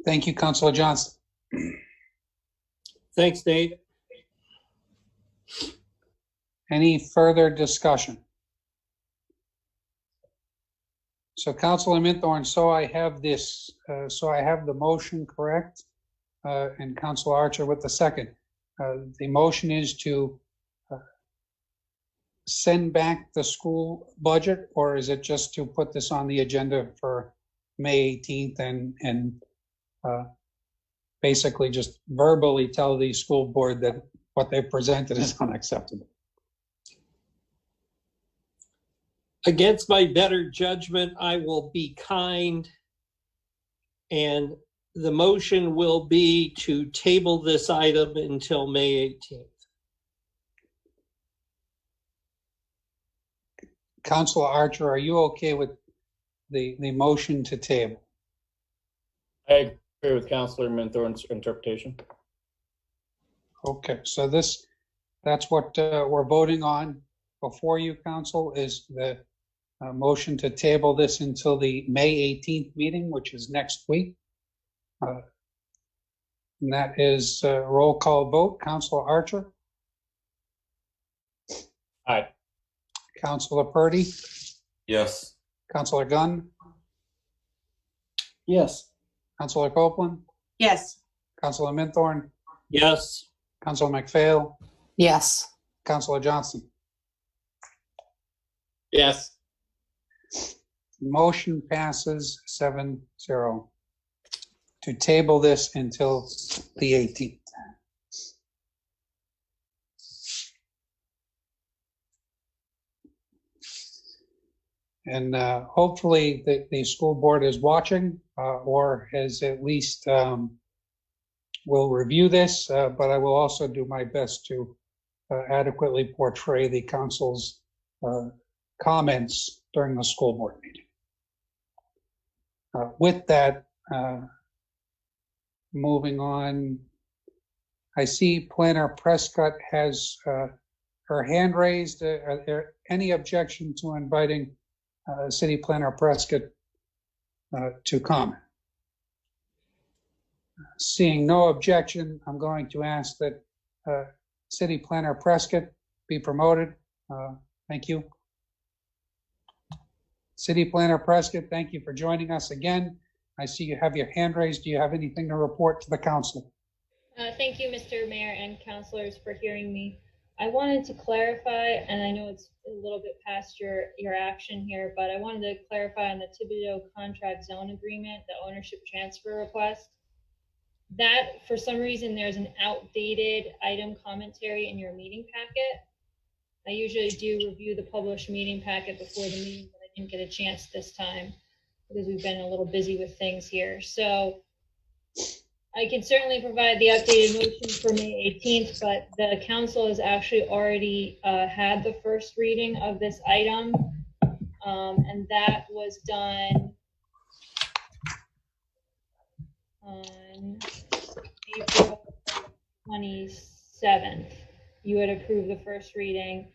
A: Thank you, Councilor Johnson.
G: Thanks, Nate.
A: Any further discussion? So Councilor Minthorn, so I have the motion correct, and Councilor Archer with the second. The motion is to send back the school budget, or is it just to put this on the agenda for May 18th and basically just verbally tell the school board that what they presented is unacceptable?
G: Against my better judgment, I will be kind, and the motion will be to table this item until May 18th.
A: Councilor Archer, are you okay with the motion to table?
C: I agree with Councilor Minthorn's interpretation.
A: Okay, so that's what we're voting on before you, Council, is the motion to table this until the May 18th meeting, which is next week. And that is a roll call vote. Councilor Archer?
C: Aye.
A: Councilor Purdy?
D: Yes.
A: Councilor Gunn?
H: Yes.
A: Councilor Copeland?
F: Yes.
A: Councilor Minthorn?
G: Yes.
A: Councilor McPhail?
B: Yes.
A: Counselor Johnson.
I: Yes.
A: Motion passes 7-0 to table this until the 18th. And hopefully the school board is watching or has at least will review this, but I will also do my best to adequately portray the council's comments during the school board meeting. With that, moving on, I see Planner Prescott has her hand raised. Are there any objection to inviting City Planner Prescott to comment? Seeing no objection, I'm going to ask that City Planner Prescott be promoted. Thank you. City Planner Prescott, thank you for joining us again. I see you have your hand raised. Do you have anything to report to the council?
J: Thank you, Mr. Mayor and councilors, for hearing me. I wanted to clarify, and I know it's a little bit past your action here, but I wanted to clarify on the Thibodeau contract zone agreement, the ownership transfer request. That, for some reason, there's an outdated item commentary in your meeting packet. I usually do review the published meeting packet before the meeting, but I didn't get a chance this time because we've been a little busy with things here. So I can certainly provide the updated motion for May 18th, but the council has actually already had the first reading of this item, and that was done on April 27th. You had approved the first reading.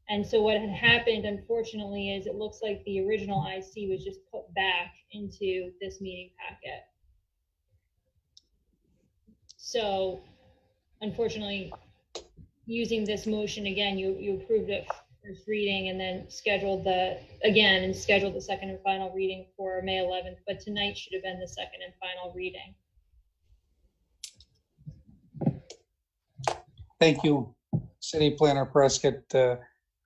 J: And so what had happened, unfortunately, is it looks like the original IC was just put back into this meeting packet. So unfortunately, using this motion again, you approved it first reading and then scheduled the second and final reading for May 11th, but tonight should have been the second and final reading.
A: Thank you, City Planner Prescott.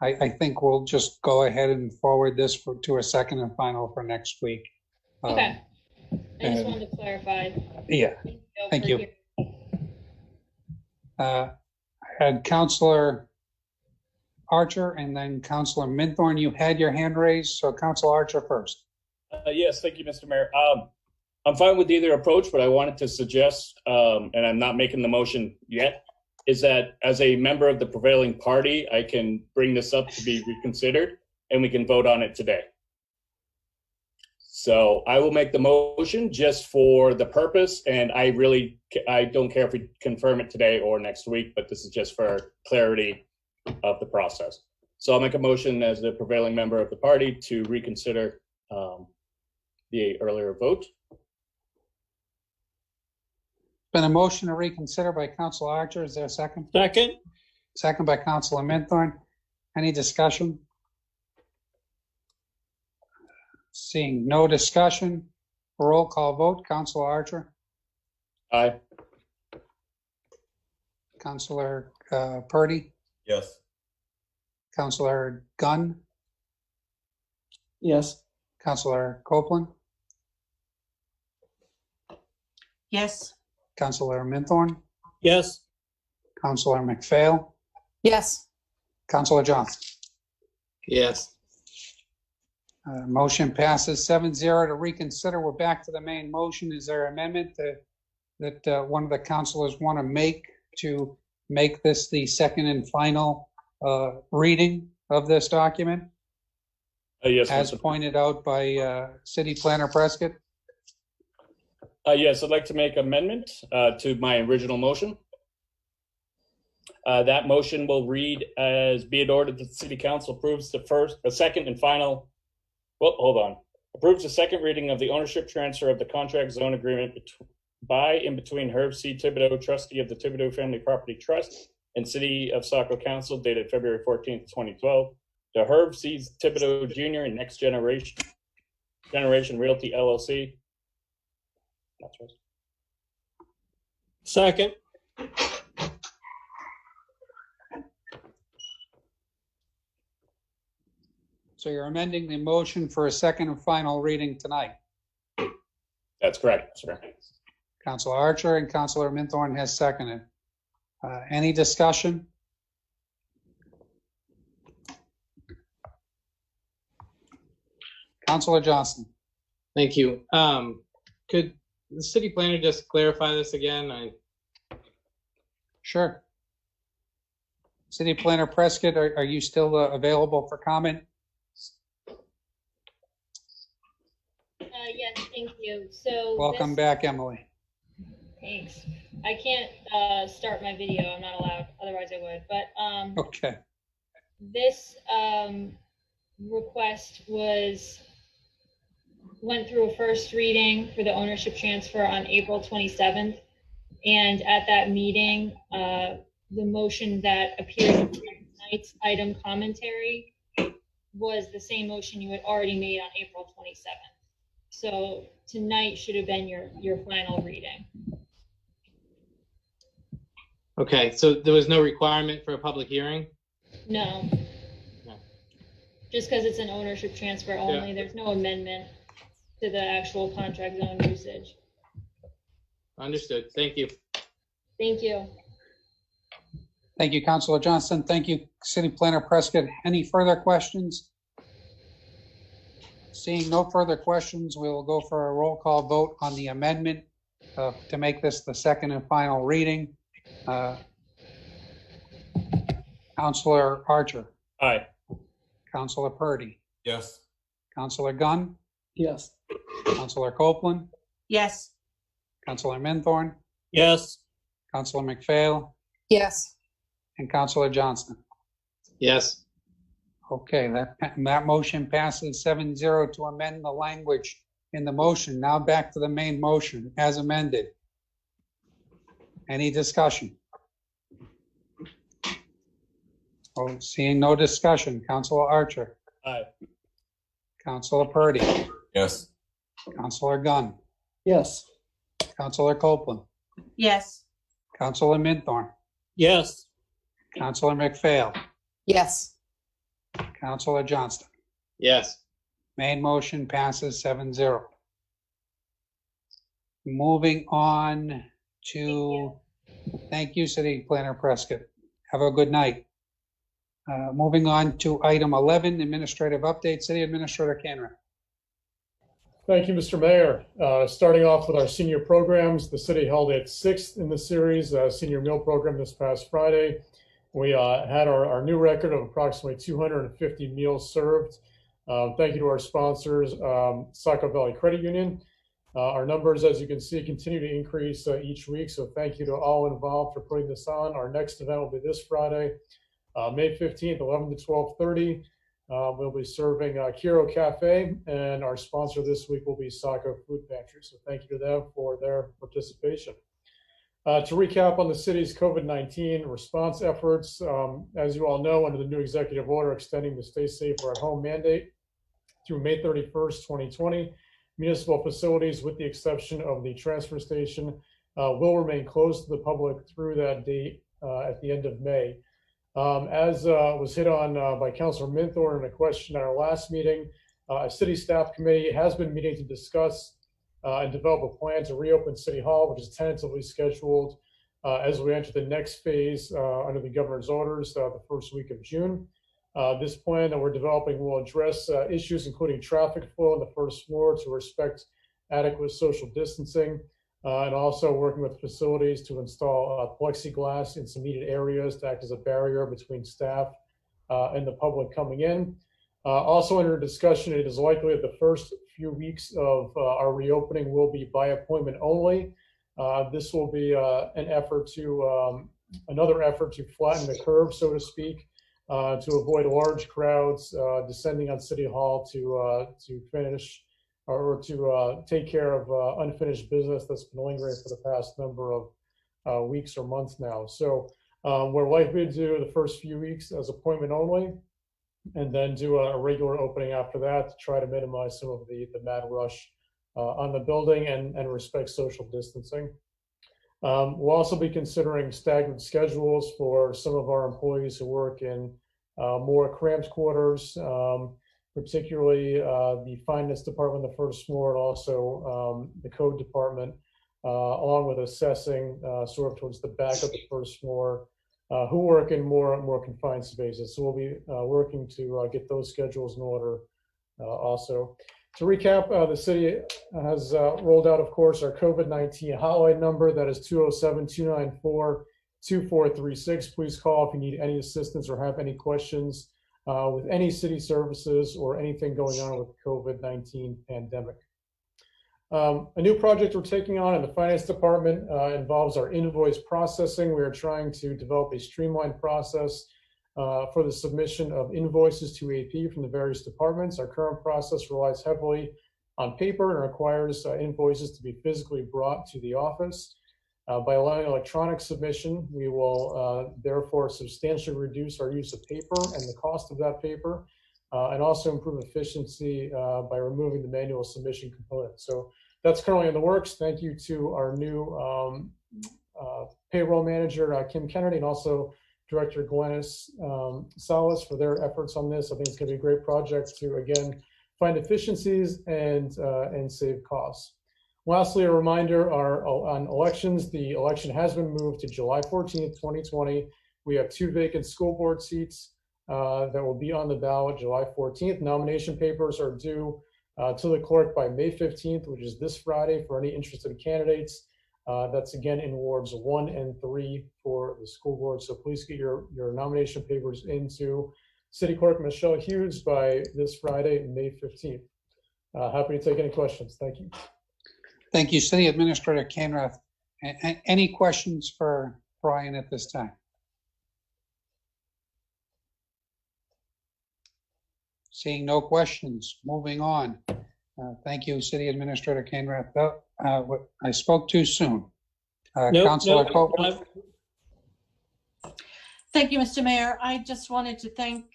A: I think we'll just go ahead and forward this to a second and final for next week.
J: Okay. I just wanted to clarify.
A: Yeah, thank you. I had Councilor Archer and then Councilor Minthorn. You had your hand raised, so Councilor Archer first.
C: Yes, thank you, Mr. Mayor. I'm fine with either approach, but I wanted to suggest, and I'm not making the motion yet, is that as a member of the prevailing party, I can bring this up to be reconsidered and we can vote on it today. So I will make the motion just for the purpose, and I don't care if we confirm it today or next week, but this is just for clarity of the process. So I'll make a motion as the prevailing member of the party to reconsider the earlier vote.
A: Been a motion to reconsider by Councilor Archer. Is there a second?
G: Second.
A: Second by Councilor Minthorn. Any discussion? Seeing no discussion, roll call vote. Councilor Archer,
C: Aye.
A: Councilor Purdy,
D: Yes.
A: Councilor Gunn,
H: Yes.
A: Councilor Copeland,
F: Yes.
A: Councilor Minthorn,
G: Yes.
A: Councilor McPhail,
B: Yes.
A: Councilor Johnson.
I: Yes.
A: Motion passes 7-0 to reconsider. We're back to the main motion. Is there an amendment that one of the councilors want to make this the second and final reading of this document?
C: Yes,
A: As
C: Mr.
A: pointed out by City Planner Prescott?
C: Yes, I'd like to make amendment to my original motion. That motion will read as be it ordered that the City Council approves the second and final. Well, hold on. Approves the second reading of the ownership transfer of the contract zone agreement by and between Herb C. Thibodeau, trustee of the Thibodeau Family Property Trust, and City of Saco Council, dated February 14th, 2012, to Herb C. Thibodeau Jr. and Next Generation Realty LLC. That's right.
G: Second.
A: So you're amending the motion for a second and final reading tonight.
C: That's correct, Mr. Mayor.
A: Councilor Archer and Councilor Minthorn has seconded. Any discussion? Councilor Johnston.
I: Thank you. Could the city planner just clarify this again?
A: Sure. City Planner Prescott, are you still available for comment?
J: Yes, thank you. So
A: Welcome
J: this-
A: back, Emily.
J: Thanks. I can't start my video. I'm not allowed. Otherwise, I would. But
A: Okay.
J: this request went through a first reading for the ownership transfer on April 27th. And at that meeting, the motion that appeared in tonight's item commentary was the same motion you had already made on April 27th. So tonight should have been your final reading.
I: Okay, so there was no requirement for a public hearing?
J: No.
I: No.
J: Just because it's an ownership transfer only, there's no amendment to the actual contract zone usage.
I: Understood. Thank you.
J: Thank you.
A: Thank you, Councilor Johnston. Thank you, City Planner Prescott. Any further questions? Seeing no further questions, we will go for a roll call vote on the amendment to make this the second and final reading. Councilor Archer,
C: Aye.
A: Councilor Purdy,
D: Yes.
A: Councilor Gunn,
H: Yes.
A: Councilor Copeland,
F: Yes.
A: Councilor Minthorn,
G: Yes.
A: Councilor McPhail,
B: Yes.
A: and Councilor Johnston.
I: Yes.
A: Okay, that motion passes 7-0 to amend the language in the motion. Now back to the main motion as amended. Any discussion? Oh, seeing no discussion, Councilor Archer,
C: Aye.
A: Councilor Purdy,
D: Yes.
A: Councilor Gunn,
H: Yes.
A: Councilor Copeland,
F: Yes.
A: Councilor Minthorn,
G: Yes.
A: Councilor McPhail,
B: Yes.
A: Councilor Johnston.
I: Yes.
A: Main motion passes 7-0. Moving on to, thank you, City Planner Prescott. Have a good night. Moving on to item 11, administrative update, City Administrator Canra.
L: Thank you, Mr. Mayor. Starting off with our senior programs, the city held its sixth in the series senior meal program this past Friday. We had our new record of approximately 250 meals served. Thank you to our sponsors, Saco Valley Credit Union. Our numbers, as you can see, continue to increase each week. So thank you to all involved for putting this on. Our next event will be this Friday, May 15th, 11 to 12:30. We'll be serving Kiro Cafe, and our sponsor this week will be Saco Food Pantry. So thank you to them for their participation. To recap on the city's COVID-19 response efforts, as you all know, under the new executive order extending the Stay Safe or at Home mandate through May 31st, 2020, municipal facilities, with the exception of the transfer station, will remain closed to the public through that date at the end of May. As was hit on by Councilor Minthorn in a question at our last meeting, a city staff committee has been meeting to discuss and develop a plan to reopen City Hall, which is tentatively scheduled as we enter the next phase under the governor's orders the first week of June. This plan that we're developing will address issues including traffic flow on the first floor to respect adequate social distancing, and also working with facilities to install plexiglass in some needed areas to act as a barrier between staff and the public coming in. Also under discussion, it is likely that the first few weeks of our reopening will be by appointment only. This will be an effort to, another effort to flatten the curve, so to speak, to avoid large crowds descending on City Hall to finish or to take care of unfinished business that's been lingering for the past number of weeks or months now. So we're likely to do the first few weeks as appointment only, and then do a regular opening after that to try to minimize some of the mad rush on the building and respect social distancing. We'll also be considering staggered schedules for some of our employees who work in more cramped quarters particularly the finance department, the first floor, and also the code department, along with assessing sort of towards the back of the first floor, who work in more confined spaces. So we'll be working to get those schedules in order also. To recap, the city has rolled out, of course, our COVID-19 hotline number. That is 207-294-2436. Please call if you need any assistance or have any questions with any city services or anything going on with the COVID-19 pandemic. A new project we're taking on in the finance department involves our invoice processing. We are trying to develop a streamlined process for the submission of invoices to AP from the various departments. Our current process relies heavily on paper and requires invoices to be physically brought to the office. By allowing electronic submission, we will therefore substantially reduce our use of paper and the cost of that paper, and also improve efficiency by removing the manual submission component. So that's currently in the works. Thank you to our new payroll manager, Kim Kennedy, and also Director Glennis Salas for their efforts on this. I think it's going to be a great project to, again, find efficiencies and save costs. Lastly, a reminder on elections. The election has been moved to July 14th, 2020. We have 2 vacant school board seats that will be on the ballot July 14th. Nomination papers are due to the clerk by May 15th, which is this Friday, for any interested candidates. That's again in wards 1 and 3 for the school board. So please get your nomination papers into City Clerk Michelle Hughes by this Friday, May 15th. Happy to take any questions. Thank you.
A: Thank you, City Administrator Canrath. Any questions for Brian at this time? Seeing no questions, moving on. Thank you, City Administrator Canrath. I spoke too soon. Councilor Copeland.
F: Thank you, Mr. Mayor. I just wanted to thank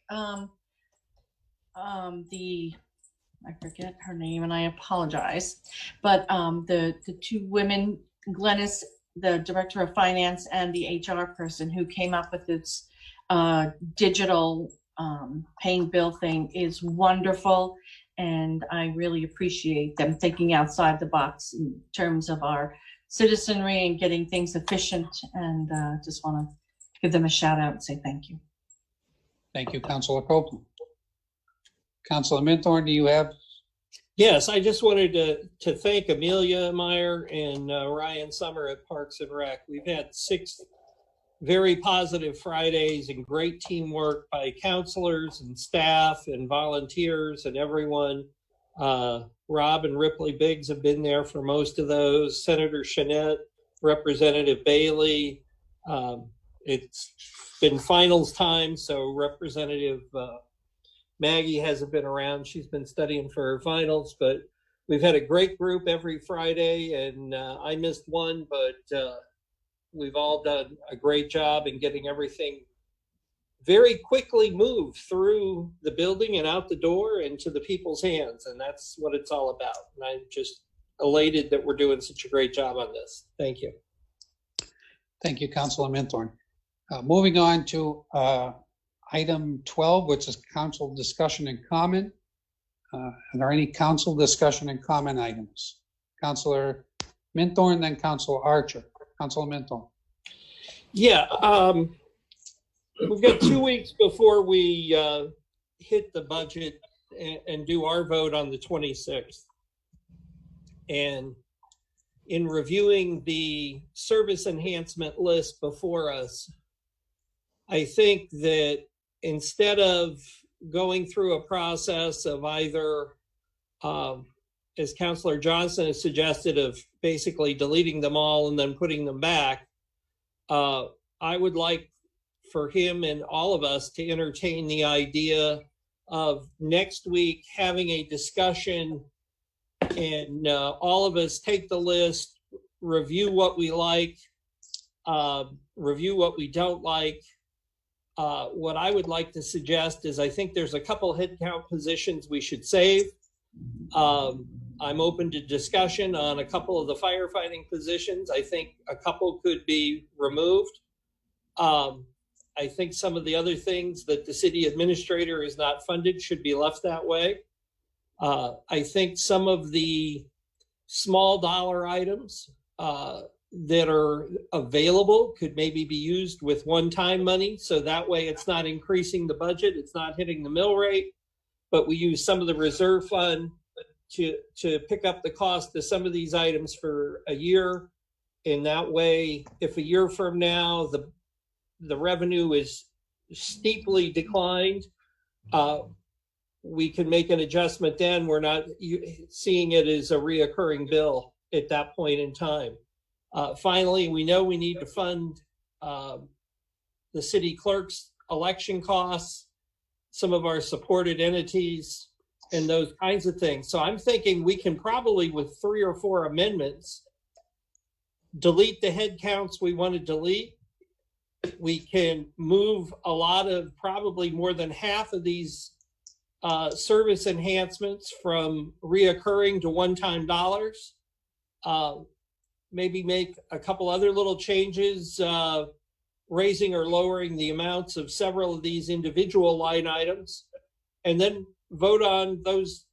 F: I forget her name and I apologize, but the 2 women, Glennis, the Director of Finance, and the HR person who came up with this digital paying bill thing is wonderful. And I really appreciate them thinking outside the box in terms of our citizenry and getting things efficient. And just want to give them a shout out and say thank you.
A: Thank you, Councilor Copeland. Councilor Minthorn, do you have?
G: Yes, I just wanted to thank Amelia Meyer and Ryan Summer at Parks and Rec. We've had 6 very positive Fridays and great teamwork by counselors and staff and volunteers and everyone. Rob and Ripley Biggs have been there for most of those. Senator Chanette, Representative Bailey. It's been finals time, so Representative Maggie hasn't been around. She's been studying for her finals, but we've had a great group every Friday, and I missed one, but we've all done a great job in getting everything very quickly moved through the building and out the door into the people's hands, and that's what it's all about. And I'm just elated that we're doing such a great job on this. Thank you.
A: Thank you, Councilor Minthorn. Moving on to item 12, which is council discussion and comment. Are there any council discussion and comment items? Councilor Minthorn, then Councilor Archer. Councilor Minthorn.
G: Yeah, we've got 2 weeks before we hit the budget and do our vote on the 26th. And in reviewing the service enhancement list before us, I think that instead of going through a process of either, as Councilor Johnson has suggested, of basically deleting them all and then putting them back, I would like for him and all of us to entertain the idea of next week having a discussion and all of us take the list, review what we like, review what we don't like. What I would like to suggest is I think there's a couple headcount positions we should save. I'm open to discussion on a couple of the firefighting positions. I think a couple could be removed. I I think some of the other things that the city administrator is not funded should be left that way. I think some of the small dollar items that are available could maybe be used with one-time money. So that way it's not increasing the budget, it's not hitting the mill rate, but we use some of the reserve fund to pick up the cost of some of these items for a year. In that way, if a year from now, the revenue is steeply declined, we can make an adjustment then. We're not seeing it as a reoccurring bill at that point in time. Finally, we know we need to fund the city clerk's election costs, some of our supported entities, and those kinds of things. So I'm thinking we can probably, with 3 or 4 amendments, delete the head counts we want to delete. We can move a lot of, probably more than half of these service enhancements from reoccurring to one-time dollars. Maybe make a couple other little changes, raising or lowering the amounts of several of these individual line items, and then vote on those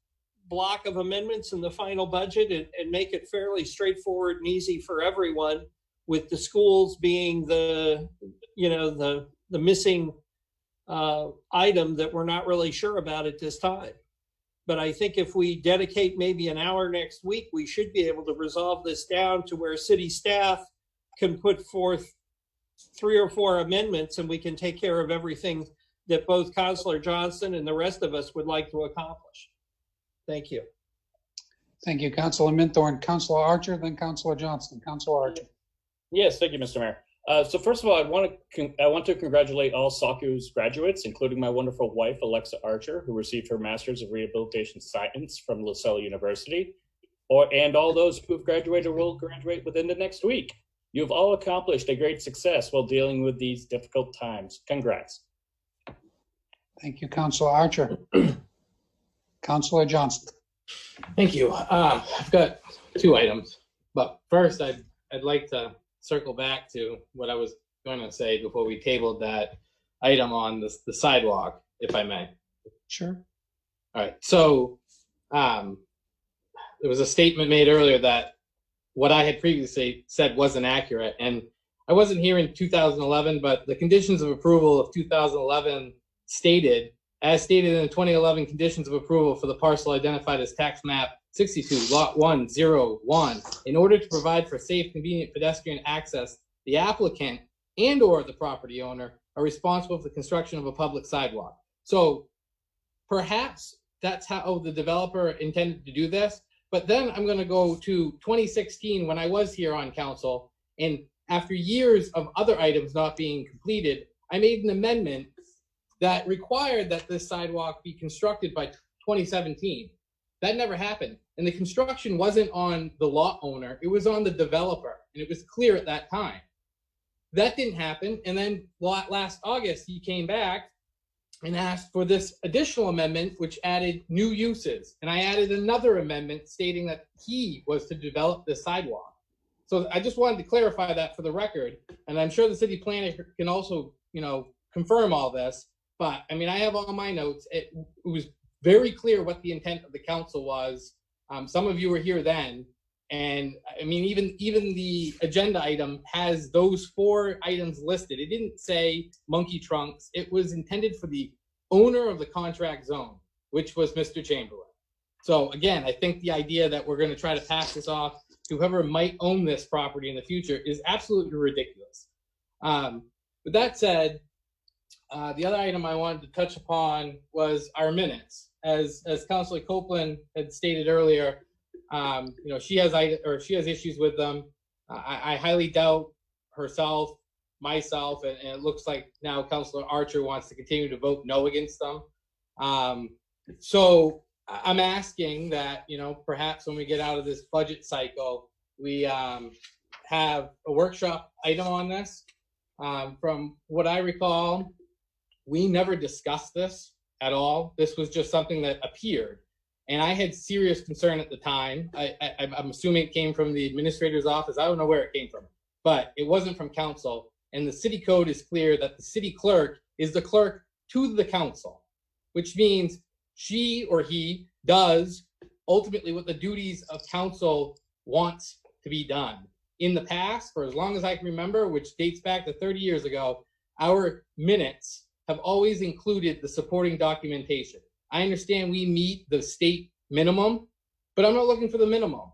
G: block of amendments in the final budget and make it fairly straightforward and easy for everyone, with the schools being the missing item that we're not really sure about at this time. But I think if we dedicate maybe an hour next week, we should be able to resolve this down to where city staff can put forth 3 or 4 amendments, and we can take care of everything that both Councilor Johnson and the rest of us would like to accomplish. Thank you.
A: Thank you, Councilor Minthorn. Councilor Archer, then Councilor Johnston. Councilor Archer.
C: Yes, thank you, Mr. Mayor. So first of all, I want to congratulate all SACU's graduates, including my wonderful wife, Alexa Archer, who received her Master's of Rehabilitation Science from LaSalle University, and all those who have graduated or will graduate within the next week. You've all accomplished a great success while dealing with these difficult times. Congrats.
A: Thank you, Councilor Archer. Councilor Johnston.
I: Thank you. I've got 2 items, but first I'd like to circle back to what I was going to say before we tabled that item on the sidewalk, if I may.
A: Sure.
I: All right. So there was a statement made earlier that what I had previously said wasn't accurate, and I wasn't here in 2011, but the conditions of approval of 2011 stated, as stated in the 2011 conditions of approval for the parcel identified as tax map 62, lot 101, in order to provide for safe, convenient pedestrian access, the applicant and or the property owner are responsible for the construction of a public sidewalk. So perhaps that's how the developer intended to do this. But then I'm going to go to 2016 when I was here on council, and after years of other items not being completed, I made an amendment that required that this sidewalk be constructed by 2017. That never happened. And the construction wasn't on the lot owner, it was on the developer. And it was clear at that time. That didn't happen. And then last August, he came back and asked for this additional amendment, which added new uses. And I added another amendment stating that he was to develop the sidewalk. So I just wanted to clarify that for the record. And I'm sure the city planner can also, confirm all this. But I mean, I have all my notes. It was very clear what the intent of the council was. Some of you were here then. And I mean, even the agenda item has those 4 items listed. It didn't say monkey trunks. It was intended for the owner of the contract zone, which was Mr. Chamberlain. So again, I think the idea that we're going to try to pass this off to whoever might own this property in the future is absolutely ridiculous. With that said, the other item I wanted to touch upon was our minutes. As Councilor Copeland had stated earlier, she has issues with them. I highly doubt herself, myself, and it looks like now Councilor Archer wants to continue to vote no against them. So I'm asking that, perhaps when we get out of this budget cycle, we have a workshop item on this. From what I recall, we never discussed this at all. This was just something that appeared. And I had serious concern at the time. I'm assuming it came from the administrator's office. I don't know where it came from, but it wasn't from council. And the city code is clear that the city clerk is the clerk to the council, which means she or he does ultimately what the duties of council wants to be done. In the past, for as long as I can remember, which dates back to 30 years ago, our minutes have always included the supporting documentation. I understand we meet the state minimum, but I'm not looking for the minimum.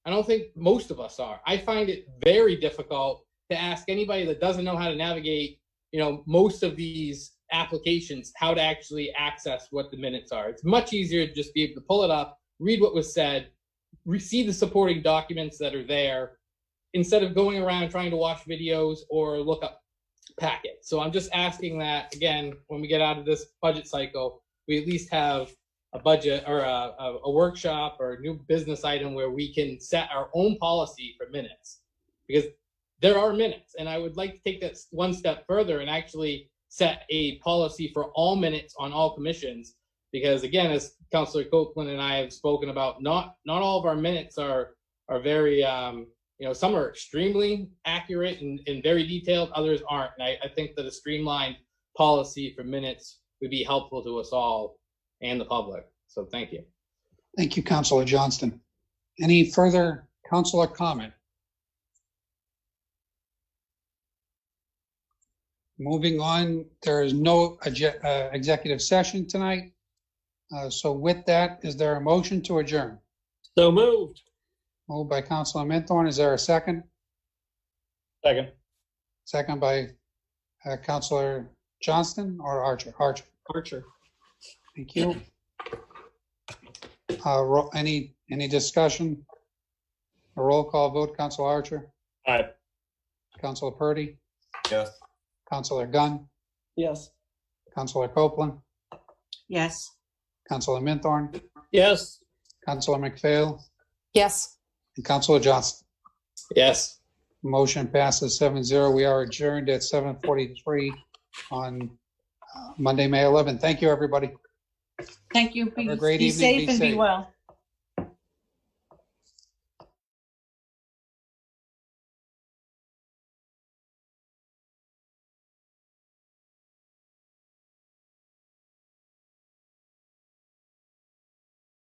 I: I don't think most of us are. I find it very difficult to ask anybody that doesn't know how to navigate, most of these applications, how to actually access what the minutes are. It's much easier to just be able to pull it up, read what was said, receive the supporting documents that are there, instead of going around trying to watch videos or look up packets. So I'm just asking that, again, when we get out of this budget cycle, we at least have a budget or a workshop or a new business item where we can set our own policy for minutes, because there are minutes. And I would like to take that one step further and actually set a policy for all minutes on all commissions, because again, as Councillor Copeland and I have spoken about, not all of our minutes are very, some are extremely accurate and very detailed, others aren't. And I think that a streamlined policy for minutes would be helpful to us all and the public. So thank you.
A: Thank you, Councilor Johnston. Any further councilor comment? Moving on, there is no executive session tonight. So with that, is there a motion to adjourn?
G: So moved.
A: Moved by Councilor Minthorn. Is there a second?
C: Second.
A: Second by Councilor Johnston or Archer? Archer.
G: Archer.
A: Thank you. Any discussion? A roll call vote. Councilor Archer?
C: Aye.
A: Councilor Purdy?
D: Yes.
A: Councilor Gunn?
H: Yes.
A: Councilor Copeland?
F: Yes.
A: Councilor Minthorn?
G: Yes.
A: Councilor McPhail?
B: Yes.
A: And Councilor Johnston?
I: Yes.
A: Motion passes 7-0. We are adjourned at 7:43 on Monday, May 11th. Thank you, everybody.
F: Thank you.
A: Have a great
F: Be
A: evening.
F: safe
A: Be
F: and be
A: safe.
F: well.